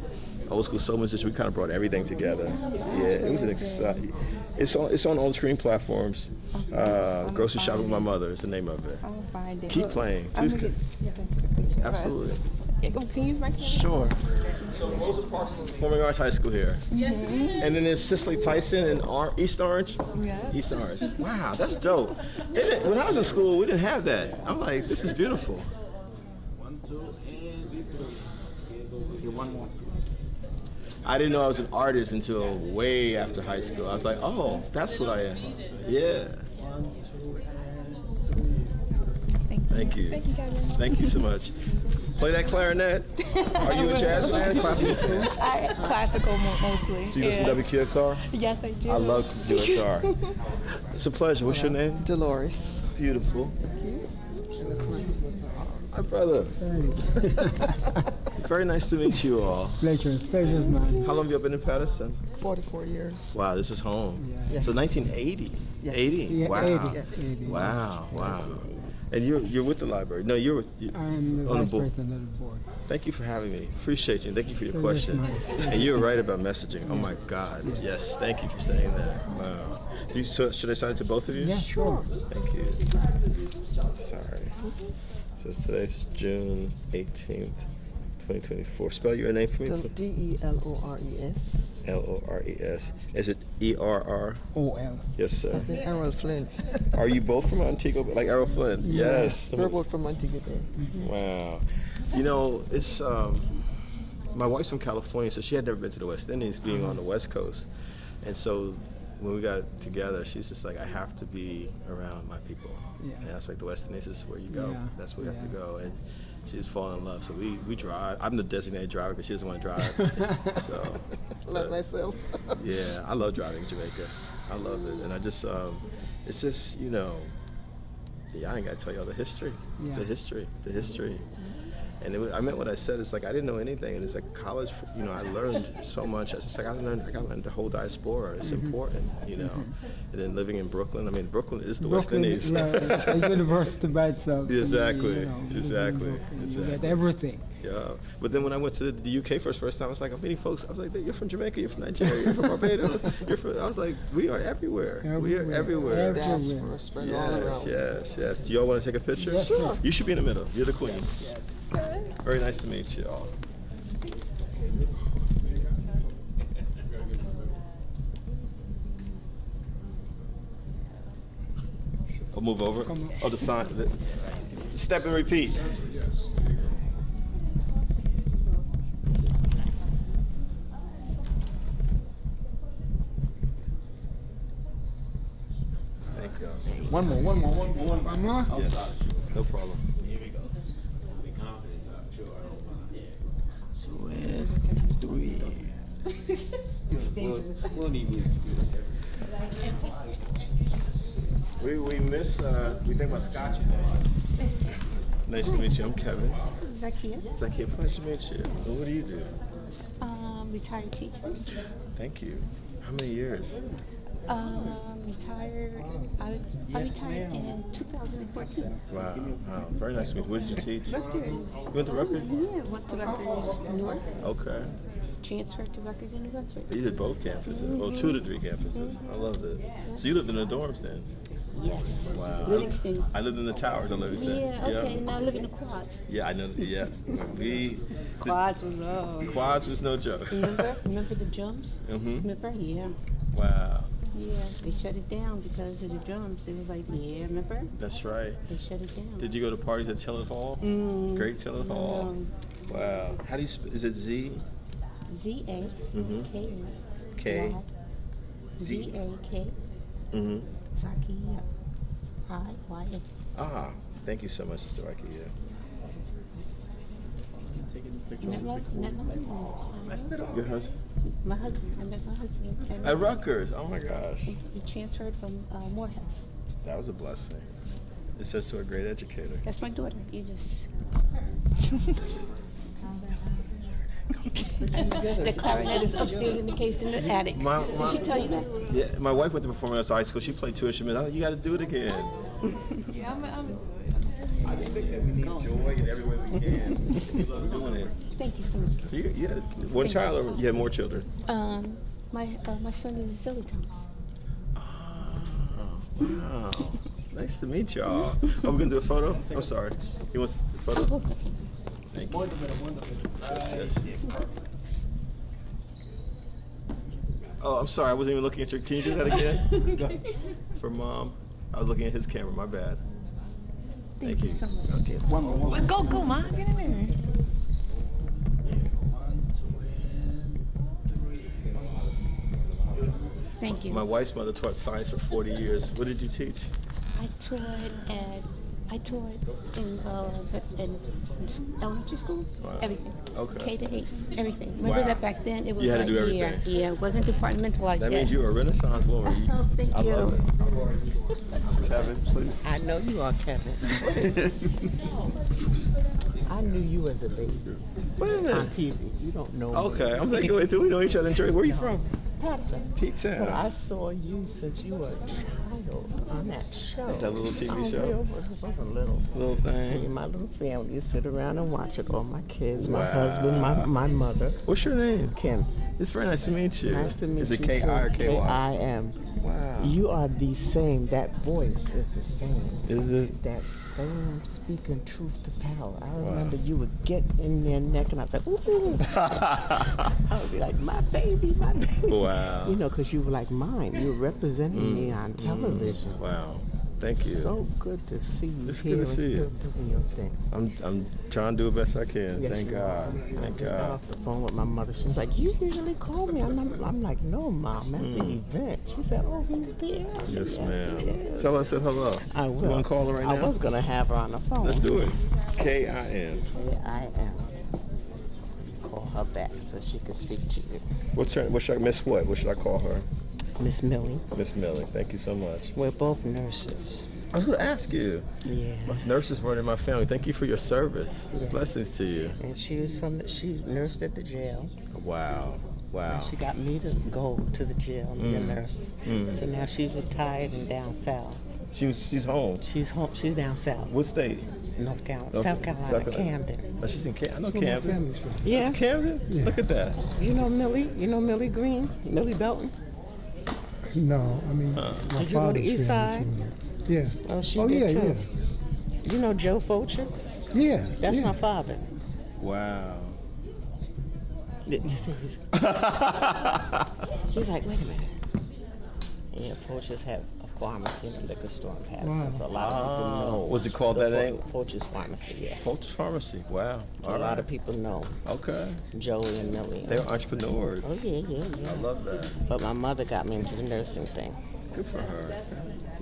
old school soul musicians. We kind of brought everything together. Yeah, it was an exciting. It's on all streaming platforms. Grocery Shopping with My Mother is the name of it.
I'll find it.
Keep playing.
I'm
Please.
gonna get into the picture.
Absolutely.
Can you use my camera?
Sure. So Rosa Parks is a performing arts high school here. And then there's Cicely Tyson in East Orange.
Yeah.
East Orange. Wow, that's dope. When I was in school, we didn't have that. I'm like, this is beautiful. 1, 2, and one more. I didn't know I was an artist until way after high school. I was like, oh, that's what I am. Yeah. 1, 2, and 3. Thank you.
Thank you, Kevin.
Thank you so much. Play that clarinet. Are you a jazz fan? Classical fan?
Classical mostly.
So you listen to WQXR?
Yes, I do.
I love QXR. It's a pleasure. What's your name?
Dolores.
Beautiful. My brother. Very nice to meet you all.
Pleasure mine.
How long have you been in Patterson?
44 years.
Wow, this is home.
Yes.
So 1980.
Yes.
80.
Yeah,
Wow.
80.
Yes.
80.
Wow. And you're with the library. No, you're
I'm the
on the
vice
board.
president of the board.
Thank you for having me. Appreciate you. Thank you for your
Pleasure's
question.
mine.
And you're right about messaging. Oh my God. Yes. Thank you for saying that. Wow. Should I sign it to both of you?
Yeah, sure.
Thank you. Sorry. So today's June 18th, 2024. Spell your name for me.
D-E-L-O-R-E-S.
L-O-R-E-S. Is it E-R-R?
O-L.
Yes, sir.
That's in Errol Flynn.
Are you both from Antigua? Like Errol Flynn?
Yeah.
Yes.
We're both from Antigua Bay.
Wow. You know, it's my wife's from California, so she had never been to the West Indies, being on the West Coast. And so when we got together, she's just like, I have to be around my people.
Yeah.
And that's like the West Indies is where you go.
Yeah.
That's where you have to go. And she just fallen in love. So we drive. I'm the designated driver because she doesn't want to drive. So
Love myself.
yeah, I love driving Jamaica. I love it. And I just, it's just, you know, yeah, I ain't got to tell y'all the history.
Yeah.
The history. And I meant what I said. It's like I didn't know anything, and it's like college. You know, I learned so much. I was just like I got to learn the whole diaspora. It's important, you know. And then living in Brooklyn. I mean, Brooklyn is the West Indies.
Yeah, it's a university by itself.
Exactly.
You know,
Exactly.
You get everything.
Yeah. But then when I went to the UK for the first time, I was like, I'm meeting folks. I was like, you're from Jamaica, you're from Nigeria, you're from Barbados, you're from. I was like, we are everywhere. We are everywhere.
Diaspora spread all around.
Yes. Do y'all want to take a picture?
Yes, sure.
You should be in the middle. You're the queen. Very nice to meet you all. Move over.
Come on.
Oh, the sign. Step and repeat. Thank you.
One more.
Yes. No problem.
23. We'll need you.
We miss, we think about Scotch. Nice to meet you. I'm Kevin.
Zakia.
Zakia, pleasure to meet you. What do you do?
Retired teachers.
Thank you. How many years?
Retired. I retired in 2014.
Wow. Very nice to meet you. Where did you teach?
Rutgers.
You went to Rutgers?
Yeah, went to Rutgers North.
Okay.
Transferred to Rutgers in New Brunswick.
You did both campuses. Well, 2 to 3 campuses. I loved it. So you lived in the dorms then?
Yes.
Wow.
Livingston.
I lived in the towers on Livingston.
Yeah, okay. Now I live in the quads.
Yeah, I know. Yeah.
Quads was love.
Quads was no joke.
Remember the drums?
Mm-hmm.
Remember? Yeah.
Wow.
Yeah, they shut it down because of the drums. It was like, yeah, remember?
That's right.
They shut it down.
Did you go to parties at Tillett Hall? Great Tillett Hall. Wow. How do you? Is it Z?
Z-A-K-A.
K.
Z-A-K. Zakia. I-Y-A.
Ah, thank you so much, Mr. Zakia. Taking pictures. Your husband?
My husband. I met my husband.
At Rutgers. Oh my gosh.
He transferred from Morehouse.
That was a blessing. It says to a great educator.
That's my daughter. You just. The clarinet is upstairs in the case in the attic. Did she tell you that?
Yeah, my wife went to performing arts high school. She played 2 instruments. I thought, you got to do it again.
Yeah,
I just think that we need joy in every way we can. We love doing it.
Thank you so much.
So you had one child, or you had more children?
My son is Zoe Thomas.
Oh, wow. Nice to meet y'all. Are we going to do a photo? I'm sorry. You want a photo? Thank you. Yes. Oh, I'm sorry. I wasn't even looking at your. Can you do that again? For Mom. I was looking at his camera. My bad.
Thank you so much.
Okay.
One more.
Go, Mom. Get in there. Thank you.
My wife's mother taught science for 40 years. What did you teach?
I taught in elementary school.
Wow.
Everything.
Okay.
K to 8. Everything. Remember that back then it was
You had to
like
do everything.
Yeah, it wasn't departmental like that.
That means you're a Renaissance woman.
Oh, thank
I
you.
love it. Kevin, please.
I know you are Kevin. I knew you as a baby.
Wait a minute.
On TV. You don't know me.
Okay, I'm thinking, wait, do we know each other in Jersey? Where are you from?
Patterson.
P-Town.
Well, I saw you since you were a child on that show.
That little TV show?
It wasn't little.
Little thing.
Me and my little family you sit around and watch it. All my kids, my
Wow.
husband, my mother.
What's your name?
Kim.
It's very nice to meet you.
Nice to meet you.
Is it K-I or K-Y?
K-I-M.
Wow.
You are the same. That voice is the same.
Is it?
That same speaking truth to power. I remember you would get in their neck and I'd say, ooh. I would be like, my baby, my baby.
Wow.
You know, because you were like mine. You were representing me on television.
Wow. Thank you.
So good to see you
It's
here
good to
and
see
still
you.
doing your thing.
I'm trying to do the best I can.
Yes,
Thank
you
God.
are.
Thank
I just got
God.
off the phone with my mother. She was like, you usually call me. I'm like, no, Mom, at the event. She said, oh, he's there. I said,
Yes, ma'am.
he is."
Tell her I said hello.
I will.
You want to call her right now?
I was going to have her on the phone.
Let's do it. K-I-N.
K-I-M. Call her back so she can speak to you.
What's her, Miss what? What should I call her?
Miss Millie.
Miss Millie. Thank you so much.
We're both nurses.
I was going to ask you.
Yeah.
My nurses were in my family. Thank you for your service.
Yes.
Blessings to you.
And she nursed at the jail.
Wow. Wow.
And she got me to go to the jail and be a nurse. So now she's retired and down south.
She's home.
She's home. She's down south.
What state?
North Carolina.
Okay.
South Carolina, Camden.
Oh, she's in Camden. I know
That's where my
Camden.
family's from.
Yeah.
That's Camden?
Yeah.
Look at that.
You know Millie? You know Millie Green? Millie Belton?
No, I mean, my
Did you go to
father's
East
family's
Side?
from there. Yeah.
Oh, she
Oh,
did
yeah,
too. You know Joe Fulcher?
Yeah.
That's
yeah.
my father.
Wow.
You see? She's like, wait a minute. Yeah, Fulchers have a pharmacy and a liquor store in Patterson.
Wow.
So a lot of people know.
Was it called that name?
Poacher's Pharmacy, yeah.
Poacher's Pharmacy. Wow.
So a lot of people know.
Okay.
Joey and Millie.
They're entrepreneurs.
Oh, yeah.
I love that.
But my mother got me into the nursing thing.
Good for her.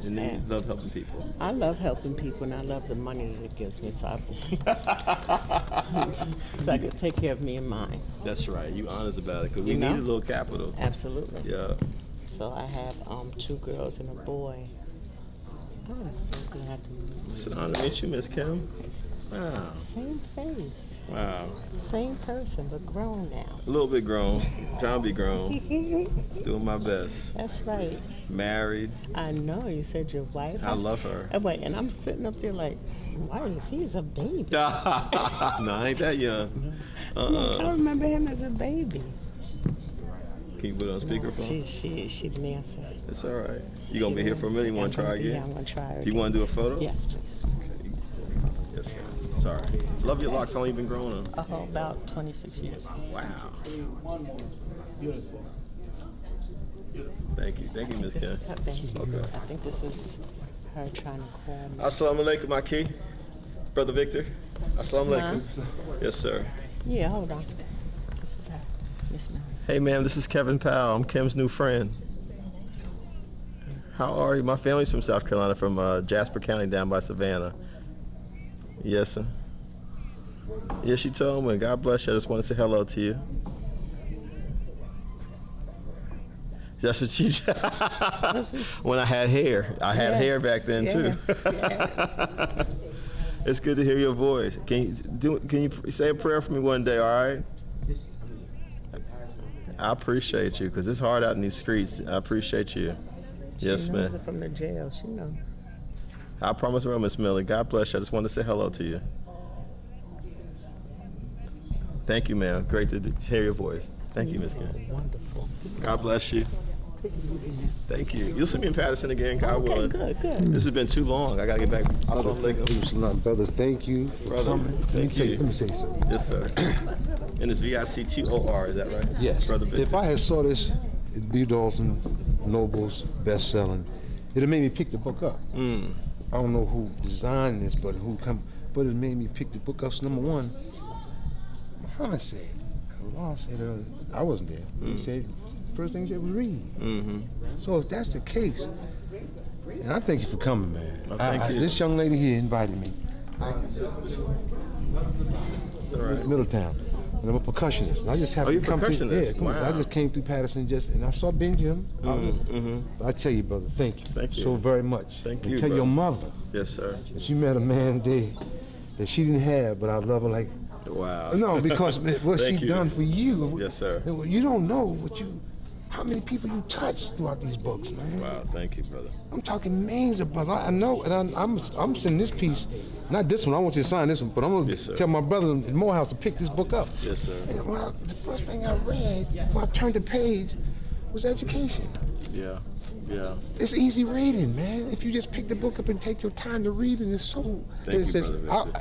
And you love helping people.
I love helping people, and I love the money that it gives me, so I can take care of me and mine.
That's right. You honest about it, because we
You know?
need a little capital.
Absolutely.
Yeah.
So I have 2 girls and a boy. Oh, I'm so glad to meet you.
It's an honor to meet you, Miss Kim. Wow.
Same face.
Wow.
Same person, but grown now.
A little bit grown. Trying to be grown. Doing my best.
That's right.
Married.
I know, you said your wife.
I love her.
And wait, and I'm sitting up there like, wife, he's a baby.
No, I ain't that young.
I remember him as a baby.
Can you put it on speakerphone?
She didn't answer.
It's all right. You gonna be here for a minute? You want to try again?
Yeah, I'm gonna try again.
You want to do a photo?
Yes, please.
Okay, you can still. Yes, ma'am. Sorry. Love your locks. How long you been growing them?
Oh, about 26 years.
Wow. Beautiful. Thank you, Miss Kim.
Thank you.
Okay.
I think this is her trying to call me.
Assalamu alaikum, my key. Brother Victor. Assalamu alaikum. Yes, sir.
Yeah, hold on. This is her. Miss Mary.
Hey, ma'am, this is Kevin Powell. I'm Kim's new friend. How are you? My family's from South Carolina, from Jasper County down by Savannah. Yes, sir. Yeah, she told me. God bless you. I just want to say hello to you. That's what she said. When I had hair. I had hair back then, too.
Yes.
It's good to hear your voice. Can you say a prayer for me one day, all right? I appreciate you, because it's hard out in these streets. I appreciate you. Yes,
She knows
ma'am.
it from the jail. She knows.
I promise her, Miss Millie. God bless you. I just wanted to say hello to you. Thank you, ma'am. Great to hear your voice. Thank you, Miss Kim.
Wonderful.
God bless you. Thank you. You'll see me in Patterson again, God willing.
Good, good.
This has been too long. I gotta get back. Assalamu alaikum.
Brother, thank you for
Brother,
coming.
thank you.
Let me say something.
Yes, sir. And it's VICTOR, is that right?
Yes.
Brother Victor.
If I had saw this in B. Dalton Noble's best-selling, it'd have made me pick the book up. I don't know who designed this, but it made me pick the book up. So number one, Muhammad said, Allah said earlier, I wasn't there. He said, first thing he said was read. So if that's the case, and I thank you for coming, man.
Well, thank you.
This young lady here invited me.
It's all right.
Middletown. And I'm a percussionist. And I just have
Oh,
to
you're
come through.
percussionist?
Yeah, come on.
Wow.
I just came through Patterson and I saw Benjamin. I tell you, brother, thank you.
Thank you.
So very much.
Thank
and
you,
tell your
brother.
mother
Yes, sir.
that she met a man there that she didn't have, but I love her like.
Wow.
No, because what
Thank
she's
you.
done for you.
Yes, sir.
You don't know how many people you touched throughout these books, man.
Wow, thank you, brother.
I'm talking millions of brothers. I know, and I'm sending this piece, not this one. I want you to sign this one, but I'm gonna
Yes, sir.
tell my brother in Morehouse to pick this book up.
Yes, sir.
And the first thing I read when I turned the page was education.
Yeah, yeah.
It's easy reading, man. If you just pick the book up and take your time to read it, it's so.
Thank you,
just,
brother.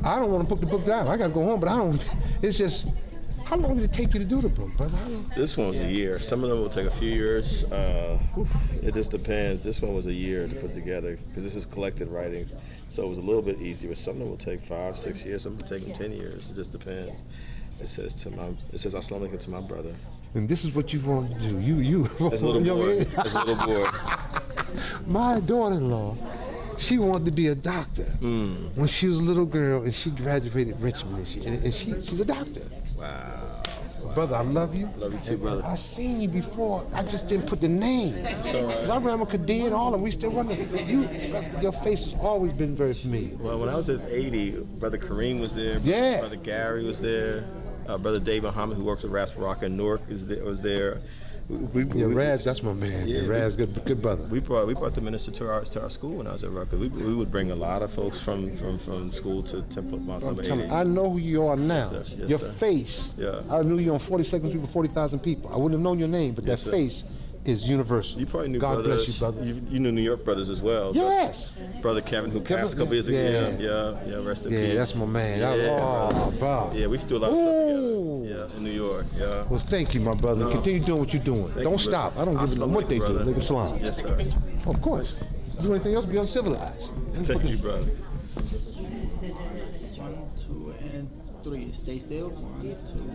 I don't want to put the book down. I gotta go home, but I don't. It's just. How long did it take you to do the book, brother?
This one was a year. Some of them will take a few years. It just depends. This one was a year to put together because this is collected writing, so it was a little bit easier. Some of them will take 5, 6 years. Some will take them 10 years. It just depends. It says Assalamu alaikum to my brother.
And this is what you want to do. You.
As a little boy. As a little boy.
My daughter-in-law, she wanted to be a doctor when she was a little girl, and she graduated Richmond, and she's a doctor.
Wow.
Brother, I love you.
Love you too, brother.
I seen you before. I just didn't put the name.
It's all right.
Cause I ran with Kadir and all of them. We still running. Your face has always been very familiar.
Well, when I was at 80, Brother Kareem was there.
Yeah.
Brother Gary was there. Brother Dave Muhammad, who works at Rasper Rock in Newark, was there.
Raz, that's my man.
Yeah,
Raz, good brother.
We brought the minister to our school when I was at Rutgers. We would bring a lot of folks from school to Temple Mosque number 80.
I know who you are now.
Yes, sir. Yes,
your
sir.
face.
Yeah.
I knew you on 40 Seconds People, 40,000 people. I wouldn't have known your name, but
Yes,
that
sir.
face, is universal.
You probably knew
God
brothers.
bless you, brother.
You knew New York brothers as well.
Yes.
Brother Kevin, who passed a couple years ago. Yeah, rest in peace.
Yeah, that's my man. Bro.
Yeah, we used to do a lot of stuff together. Yeah, in New York. Yeah.
Well, thank you, my brother. Continue doing what you're doing. Don't stop. I don't give a damn what they do. Nigga Islam.
Yes, sir.
Of course. Do anything else, be uncivilized.
Thank you, brother.
1, 2, and 3. Stay still. 1, 2,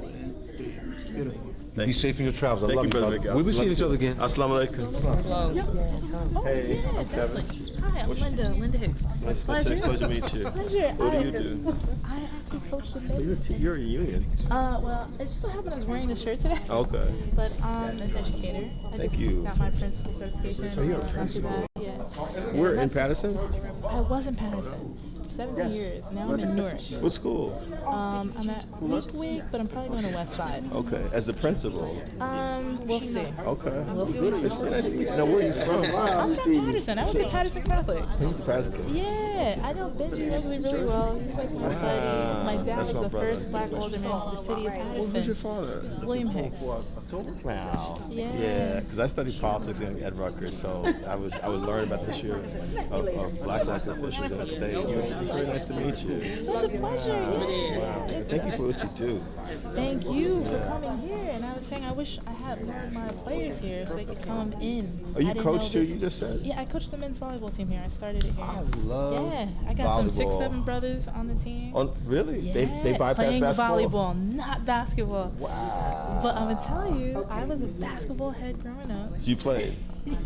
and 3. Beautiful.
Be safe in your travels. I
Thank
love
you,
you,
brother.
We'll be seeing each other again.
Assalamu alaikum. Hey, I'm Kevin.
Hi, I'm Linda Hicks.
Nice pleasure to meet you.
Pleasure.
What do you do?
I actually coach the ladies.
You're a union.
Well, it just so happened I was wearing the shirt today.
Okay.
But I'm an educator. I just got my principal certification.
Oh, you're a principal.
Yeah.
We're in Patterson?
I was in Patterson. 17 years. Now I'm in Newark.
What school?
I'm at Weequahic, but I'm probably going to West Side.
Okay, as the principal.
We'll see.
Okay.
We'll see.
It's really nice to meet you. Now, where are you from?
I'm from Patterson. I went to Patterson Catholic.
You went to Patterson?
Yeah, I know Benji really well. He's like my buddy. My dad was the first black alderman of the city of Patterson.
Who's your father?
William Hicks.
Wow.
Yeah.
Because I studied politics at Rutgers, so I was learning about the issue of black elected officials in the state. It's very nice to meet you.
Such a pleasure. Yeah.
Wow. Thank you for what you do.
Thank you for coming here. And I was saying I wish I had more of my players here so they could come in.
Oh, you coached here, you just said?
Yeah, I coached the men's volleyball team here. I started it here.
I love
Yeah, I got some
volleyball.
6-7 brothers on the team.
Oh, really?
Yeah,
They bypass
playing
basketball?
volleyball, not basketball.
Wow.
But I'm going to tell you, I was a basketball head growing up.
So you played?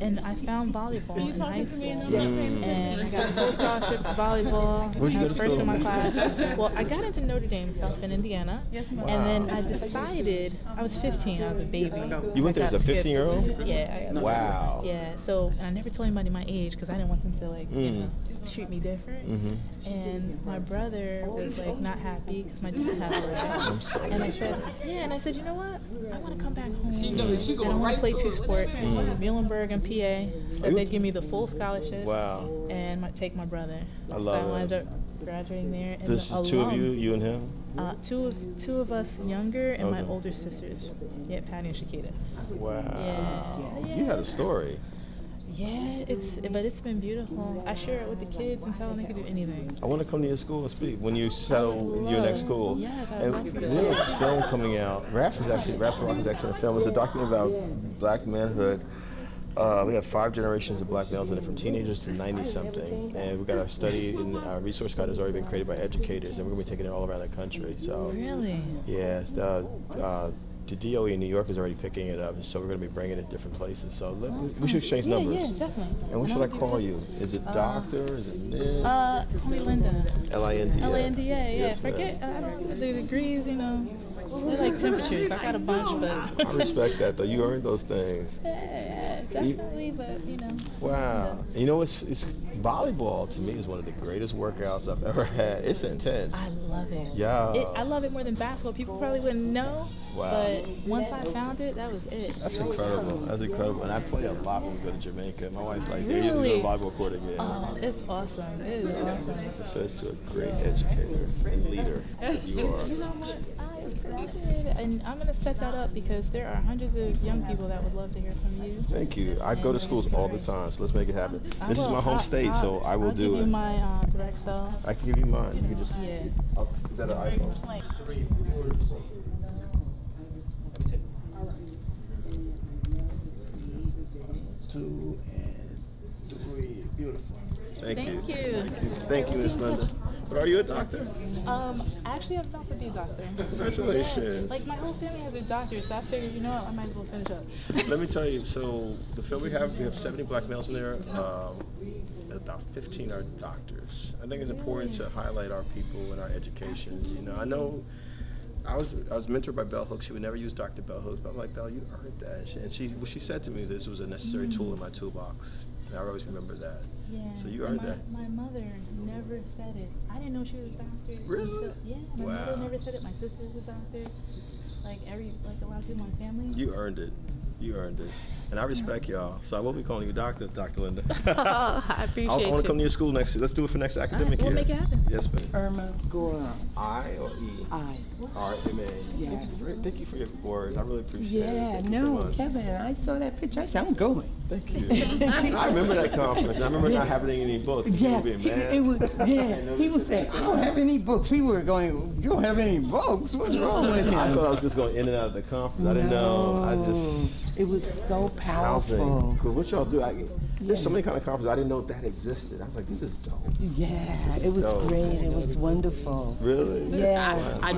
And I found volleyball in high school. And I got a full scholarship for volleyball.
Where'd you
I
go
was
to
first
school?
in my class. Well, I got into Notre Dame, South Bend, Indiana. And then I decided, I was 15, I was a baby.
You went there as a 15-year-old?
Yeah. I got
Wow.
Yeah, so and I never told anybody my age because I didn't want them to like, you know, treat me different. And my brother was like not happy because my dad passed away. And I said, you know what? I want to come back home. And I want to play 2 sports, Muhlenberg and PA. So they'd give me the full scholarship.
Wow.
And take my brother.
I love
so I
it.
wound up graduating there. And
This is 2 of you and him?
Two of us younger and my
Okay.
older sisters. Yeah, Patty and Shakita.
Wow.
Yeah.
You had a story.
Yeah, but it's been beautiful. I share it with the kids and tell them they can do anything.
I want to come to your school and speak when you settle in your next school.
Yes, I
and
love it.
we have a film coming out. Raps Rock is actually a film. It's a documentary about black manhood. We have 5 generations of black males in it, from teenagers to 90-something. And we've got a study and our resource guide has already been created by educators, and we're going to be taking it all around the country. So
Really?
yeah, the DOE in New York is already picking it up, so we're going to be bringing it to different places. So we should exchange numbers.
Yeah, definitely.
And what should I call you? Is it doctor? Is it miss?
Call me Linda.
L-I-N-D-A.
L-A-N-D-A, yeah.
Yes, ma'am.
Forget, I don't know the degrees, you know. They're like temperatures. I got a bunch, but.
I respect that, though. You earned those things.
Yeah, definitely, but you know.
Wow. You know, it's volleyball to me is one of the greatest workouts I've ever had. It's intense.
I love it.
Yeah.
I love it more than basketball. People probably wouldn't know.
Wow.
But once I found it, that was it.
That's incredible. That's incredible. And I play a lot when we go to Jamaica. My wife's like,
Really?
you need to go to volleyball court again.
Oh, it's awesome. It is awesome.
It says to a great educator and leader that you are.
You know what? I appreciate it. And I'm going to set that up because there are hundreds of young people that would love to hear from you.
Thank you. I go to schools all the time, so let's make it happen. This is my home state, so I will do
I'll give
it.
you my direct cell.
I can give you mine. You can just.
Yeah.
Is that an iPhone? 2 and 3. Beautiful. Thank you. Thank you, Miss Linda. But are you a doctor?
Actually, I'm about to be a doctor.
Congratulations.
Yeah. Like, my whole family has a doctor, so I figured, you know what, I might as well finish up.
Let me tell you, so the film we have 70 black males in there. About 15 are doctors. I think it's important to highlight our people and our education. You know, I know I was mentored by Bell Hooks. She would never use Dr. Bell Hooks, but I'm like, Bell, you earned that. And she said to me this was a necessary tool in my toolbox. And I always remember that.
Yeah.
So you earned that.
My mother never said it. I didn't know she was a doctor.
Really?
Until, yeah, my
Wow.
mother never said it. My sister's a doctor. Like a lot of people in my family.
You earned it. You earned it. And I respect y'all. So I will be calling you Dr. Linda.
I appreciate
I want to
you.
come to your school next year. Let's do it for next academic
we'll
year.
make it happen.
Yes, ma'am.
Irma Gora.
I or E?
I.
R-M-A.
Yeah.
Thank you for your words. I really appreciate it.
Yeah,
Thank you so
no,
much.
Kevin, I saw that picture. I said, I'm going.
Thank you. I remember that conference. I remember not having any books.
Yeah,
People being mad.
it was, yeah. He was saying, I don't have any books. People were going, you don't have any books? What's wrong with him?
I thought I was just going in and out of the conference. I didn't know. I just.
It was so powerful.
Because what y'all do, there's so many kind of conferences I didn't know that existed. I was like, this is dope.
Yeah,
This
it
is
was
dope.
great. It was wonderful.
Really?
Yeah.
I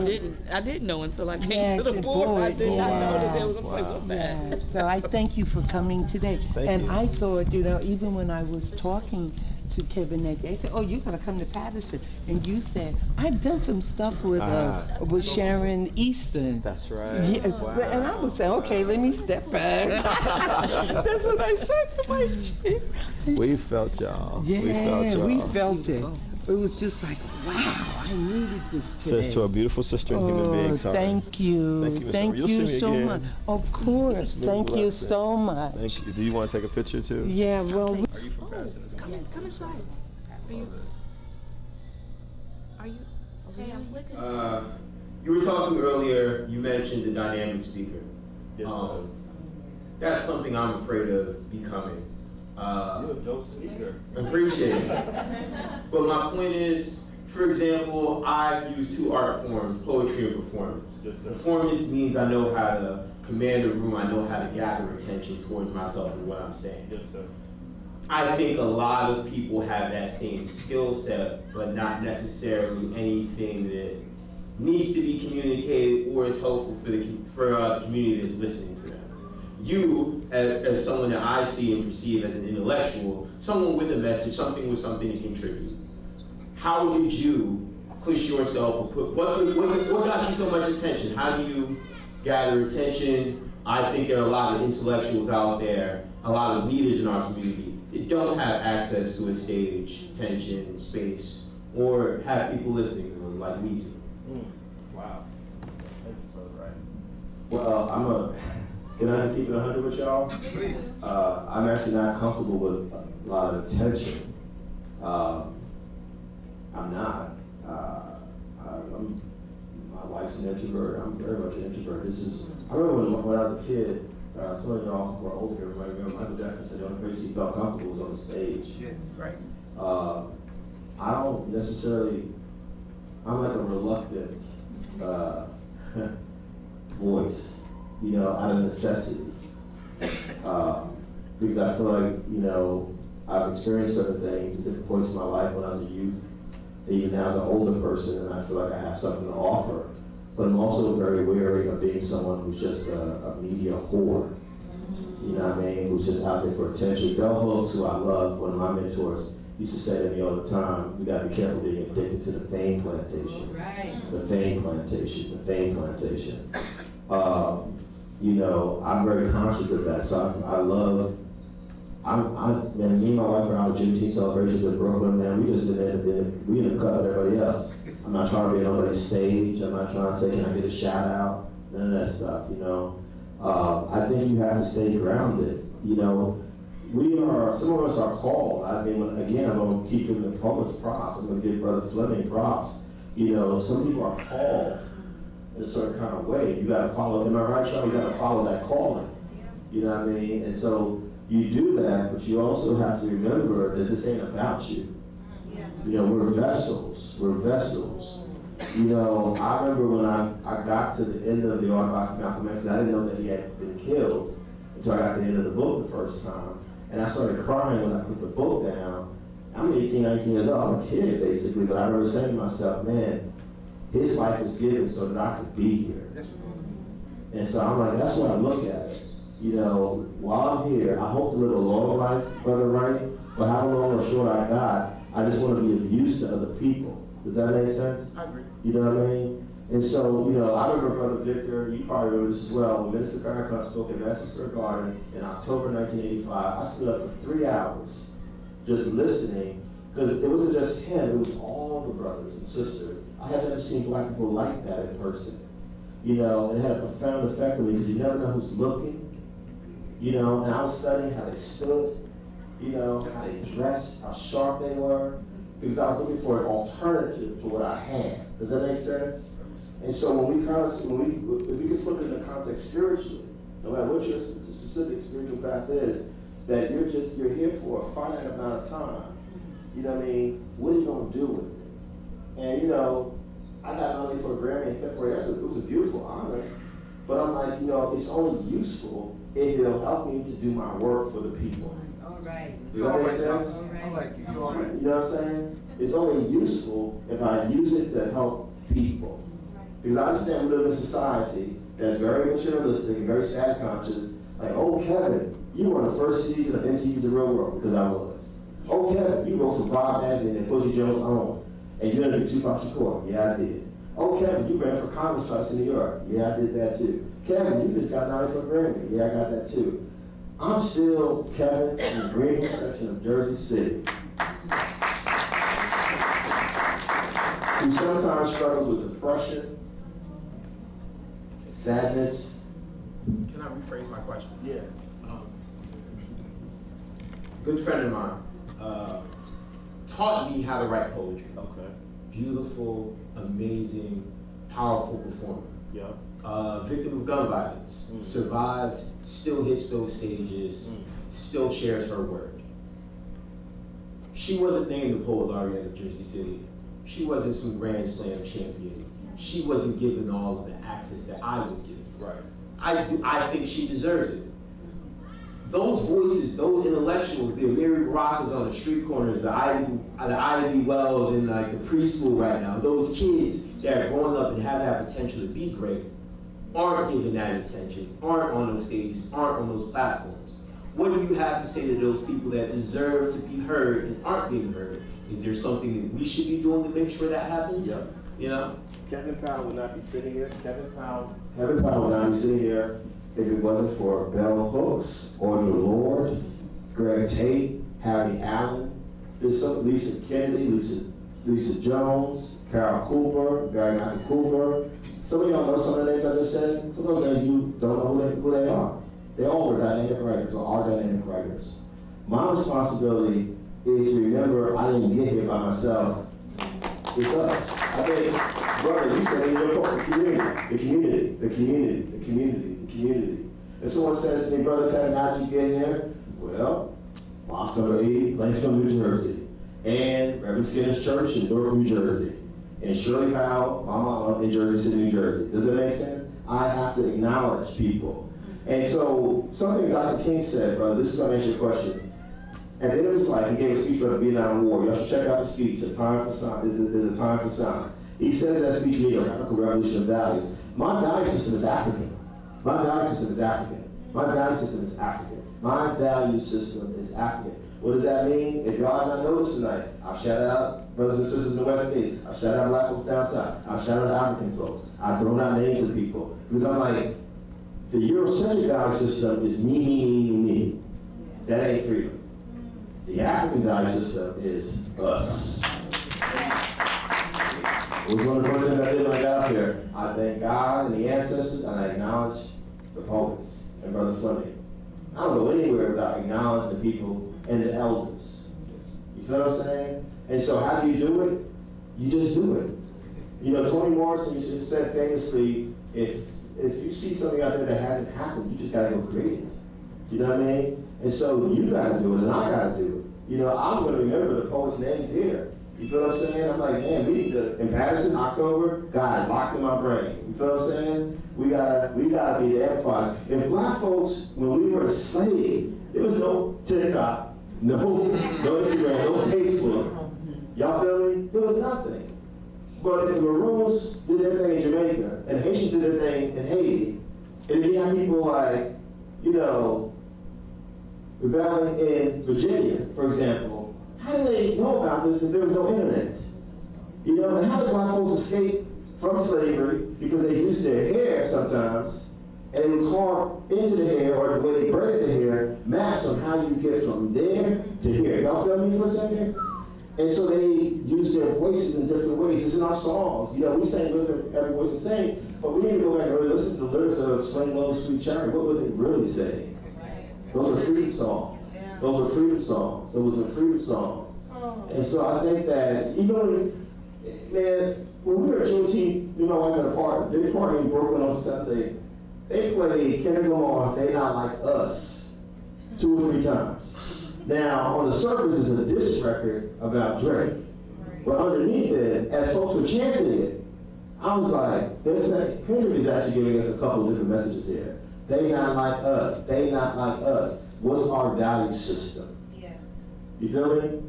didn't know until I came
Yeah,
to the
your
board. I did not know that there was.
Wow.
Like, what's that?
Yeah, so I thank you for coming today.
Thank
and
you.
I thought, even when I was talking to Kevin that day, I said, oh, you gotta come to Patterson. And you said, I've done some stuff with Sharon Easton.
That's right.
Yeah,
Wow.
and I would say, okay, let me step back. That's what I said to my chick.
We felt y'all.
Yeah,
we felt y'all.
we felt it. It was just like, wow, I needed this today.
Says to a beautiful sister and human being, sorry.
Thank you.
Thank you, Miss
Thank
Summer. You'll see
you
me
so
again.
much. Of course. Thank you
blessing.
so much.
Thank you. Do you want to take a picture too?
Yeah, well.
Are you from Patterson as well?
Come inside. Are you? Okay, I'm looking.
You were talking earlier, you mentioned the dynamic speaker.
Yes,
That's something I'm afraid of becoming.
You're a dope speaker.
Appreciate it. But my point is, for example, I've used two art forms, poetry and performance.
Yes, sir.
Performance means I know how to command a room, I know how to gather attention towards myself and what I'm saying.
Yes, sir.
I think a lot of people have that same skill set, but not necessarily anything that needs to be communicated or is helpful for the community that's listening to them. You, as someone that I see and perceive as an intellectual, someone with a message, something with something to contribute. How did you push yourself, or what got you so much attention? How do you gather attention? I think there are a lot of intellectuals out there, a lot of leaders in our community that don't have access to a stage, attention, space, or have people listening to them like we do.
Wow. Thanks, brother, right?
Well, can I just keep it 100 with y'all?
Please.
I'm actually not comfortable with a lot of attention. I'm not. My wife's an introvert. I'm very much an introvert. I remember when I was a kid, some of y'all who are older might remember Michael Jackson said the only place he felt comfortable was on the stage.
Yeah, right.
I don't necessarily, I'm like a reluctant voice, out of necessity. Because I feel like, I've experienced certain things at different points in my life when I was a youth, even now as an older person, and I feel like I have something to offer. But I'm also very wary of being someone who's just a media whore. You know what I mean? Who's just out there for attention. Bell Hooks, who I love, one of my mentors, used to say to me all the time, you gotta be careful being addicted to the fame plantation. Right. The fame plantation, the fame plantation. I'm very conscious of that. So man, me and my wife are out of Juneteenth celebrations in Brooklyn, man. We just we in the cut with everybody else. I'm not trying to be on anybody's stage. I'm not trying to say, can I get a shout out? None of that stuff, I think you have to stay grounded. Some of us are called. I mean, again, I'm going to keep giving the poets props. I'm going to give Brother Fleming props. Some people are called in a certain kind of way. You got to follow, am I right, Sean? You got to follow that calling. You know what I mean? And so you do that, but you also have to remember that this ain't about you. We're vessels. We're vessels. I remember when I got to the end of the autobiography of Malcolm X, I didn't know that he had been killed until I got to the end of the book the first time. And I started crying when I put the book down. I'm 18, 19 years old. I'm a kid, basically, but I remember saying to myself, man, his life was given so that I could be here. And so I'm like, that's what I look at it. While I'm here, I hope to live a long life, Brother Wright, but how long or short I got, I just want to be of use to other people. Does that make sense?
I agree.
You know what I mean? And so, I remember Brother Victor, you probably remember this as well, when Minister Farrakhan spoke at Madison Square Garden in October 1985, I stood up for 3 hours just listening, because it wasn't just him, it was all the brothers and sisters. I had never seen black people like that in person. You know, and it had a profound effect on me because you never know who's looking. You know, and I was studying how they stood, you know, how they dressed, how sharp they were, because I was looking for an alternative to what I had. Does that make sense? And so when we if we can put it in the context spiritually, no matter what your specific spiritual path is, that you're here for a finite amount of time. You know what I mean? What are you gonna do with it? And you know, I got nominated for a Grammy in February. It was a beautiful honor. But I'm like, you know, it's only useful if it'll help me to do my work for the people.
All right.
Does that make sense? You know what I'm saying? It's only useful if I use it to help people. Because I understand we live in a society that's very materialistic and very status conscious. Like, oh, Kevin, you were on the first season of MTV's The Real World, because I was. Oh, Kevin, you wrote for Bob Nasty and Quincy Jones' Own, and you interviewed Tupac Shakur. Yeah, I did. Oh, Kevin, you ran for Congress twice in New York. Yeah, I did that too. Kevin, you just got nominated for a Grammy. Yeah, I got that too. I'm still Kevin in the Greenville section of Jersey City, who sometimes struggles with depression, sadness.
Can I rephrase my question?
Yeah.
Good friend of mine taught me how to write poetry.
Okay.
Beautiful, amazing, powerful performer.
Yeah.
Victim of gun violence, survived, still hits those stages, still shares her word. She wasn't named the Poet Laureate of Jersey City. She wasn't some Grand Slam champion. She wasn't given all of the access that I was given.
Right.
I think she deserves it. Those voices, those intellectuals, the Mary Rockers on the street corners, the Ivy Wells in like the preschool right now, those kids that are growing up and have that potential to be great, aren't given that attention, aren't on those stages, aren't on those platforms. What do you have to say to those people that deserve to be heard and aren't being heard? Is there something that we should be doing to make sure that happens?
Yep.
You know?
Kevin Powell would not be sitting here. Kevin Powell
would not be sitting here if it wasn't for Bell Hooks, Audre Lorde, Greg Tate, Harry Allen, there's some Lisa Kennedy, Lisa Jones, Carol Cooper, Barry Michael Cooper. Some of y'all know some of the names I just said. Some of those names you don't know who they are. They all were dynamic writers or are dynamic writers. My responsibility is to remember I didn't get here by myself. It's us. I think, brother, you said in your book, the community. If someone says to me, Brother Kevin, how'd you get here? Well, Mosque number 80, Plainfield, New Jersey, and Reverend Skinner's Church in Newark, New Jersey, and Shirley Powell, my mama, in Jersey City, New Jersey. Does that make sense? I have to acknowledge people. And so, something Dr. King said, brother, this is going to answer your question. At the end of his life, he gave a speech about the Vietnam War. Y'all should check out the speech, A Time for Science. There's a Time for Science. He says that speech to me, a radical revolution of values. My value system is African. My value system is African. My value system is African. My value system is African. What does that mean? If y'all have not noticed tonight, I've shouted out brothers and sisters in the West Indies. I've shouted out black folks down south. I've shouted out African folks. I've thrown out names of people. Because I'm like, the Eurocentric value system is me. That ain't freedom. The African value system is us. It was one of the first things I did when I got up here. I thank God and the ancestors, and I acknowledge the poets and Brother Fleming. I don't go anywhere without acknowledging the people and the elders. You feel what I'm saying? And so how do you do it? You just do it. You know, Toni Morrison used to say famously, if you see something out there that hasn't happened, you just gotta go create it. You know what I mean? And so you gotta do it, and I gotta do it. You know, I'm gonna remember the poets' names here. You feel what I'm saying? I'm like, man, we need to, in Patterson, October, God, locked in my brain. You feel what I'm saying? We gotta be the amplifiers. If black folks, when we were enslaved, there was no TikTok, no Instagram, no Facebook. Y'all feel me? There was nothing. But if the Maroons did their thing in Jamaica, and the Haitians did their thing in Haiti, and then you have people like, you know, rebelling in Virginia, for example, how do they know about this if there was no internet? You know, and how did black folks escape from slavery because they used their hair sometimes and they would carve into the hair, or the way they braided the hair, maps on how you get from there to here. Y'all feel me for a second? And so they use their voices in different ways. It's in our songs. You know, we sing different, every voice is sing, but we need to go back and really listen to the lyrics of Swing Low, Sweet Chariot. What would they really say? Those are freedom songs. Those are freedom songs. Those are freedom songs. And so I think that, even when, man, when we were at Juneteenth, me and my wife had a party. They party in Brooklyn on Sunday. They played Kendrick Lamar's They Not Like Us 2 or 3 times. Now, on the surface, it's a diss record about Drake. But underneath it, as folks were chanting it, I was like, Kendrick is actually giving us a couple of different messages here. They not like us. They not like us. What's our value system? Yeah. You feel me?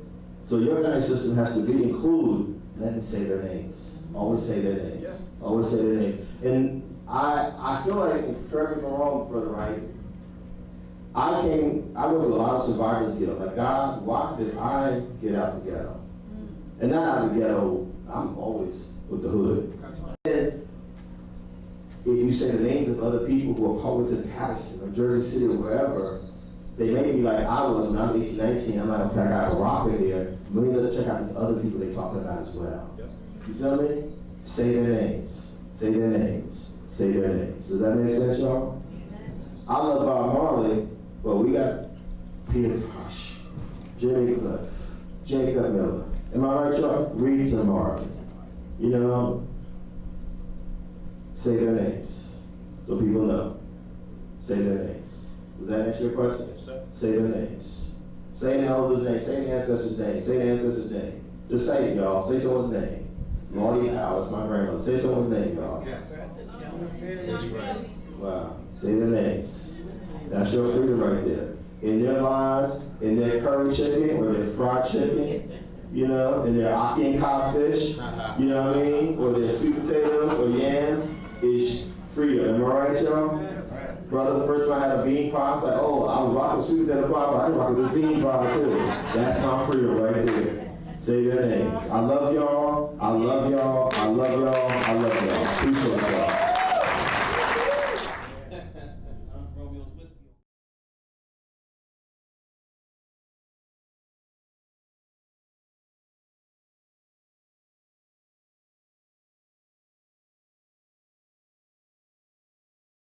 So your value system has to be include, let me say their names. Always say their names. Yeah. Always say their names. And I feel like, correct me if I'm wrong, Brother Wright, I went through a lot of survivor's guilt. Like, God, why did I get out the ghetto? And not out of the ghetto, I'm always with the hood. And if you say the names of other people who are poets in Patterson or Jersey City or wherever, they may be like I was when I was 18, 19. I'm like, okay, I got a rocker here. Let me check out these other people they talking about as well. You feel me? Say their names. Say their names. Say their names. Does that make sense, y'all? I love Bob Marley, but we got Peter Tosh, Jimmy Cliff, Jacob Miller. Am I right, y'all? Rita Marley. You know? Say their names so people know. Say their names. Does that answer your question? Yes, sir. Say their names. Say the elder's name. Say the ancestor's name. Say the ancestor's name. Just say it, y'all. Say someone's name. Lordy Powell, that's my grandmother. Say someone's name, y'all. Wow. Say their names. That's your freedom right there. In their lives, in their curry chicken or their fried chicken, you know, in their ackee and codfish, you know what I mean? Or their sweet potatoes or yams is freedom. Am I right, y'all? Brother, the first time I had a bean pie, I was like, oh, I was rocking sweet potato pie, but I was rocking this bean pie too. That's my freedom right there. Say their names. I love y'all. I love y'all. I love y'all. I love y'all.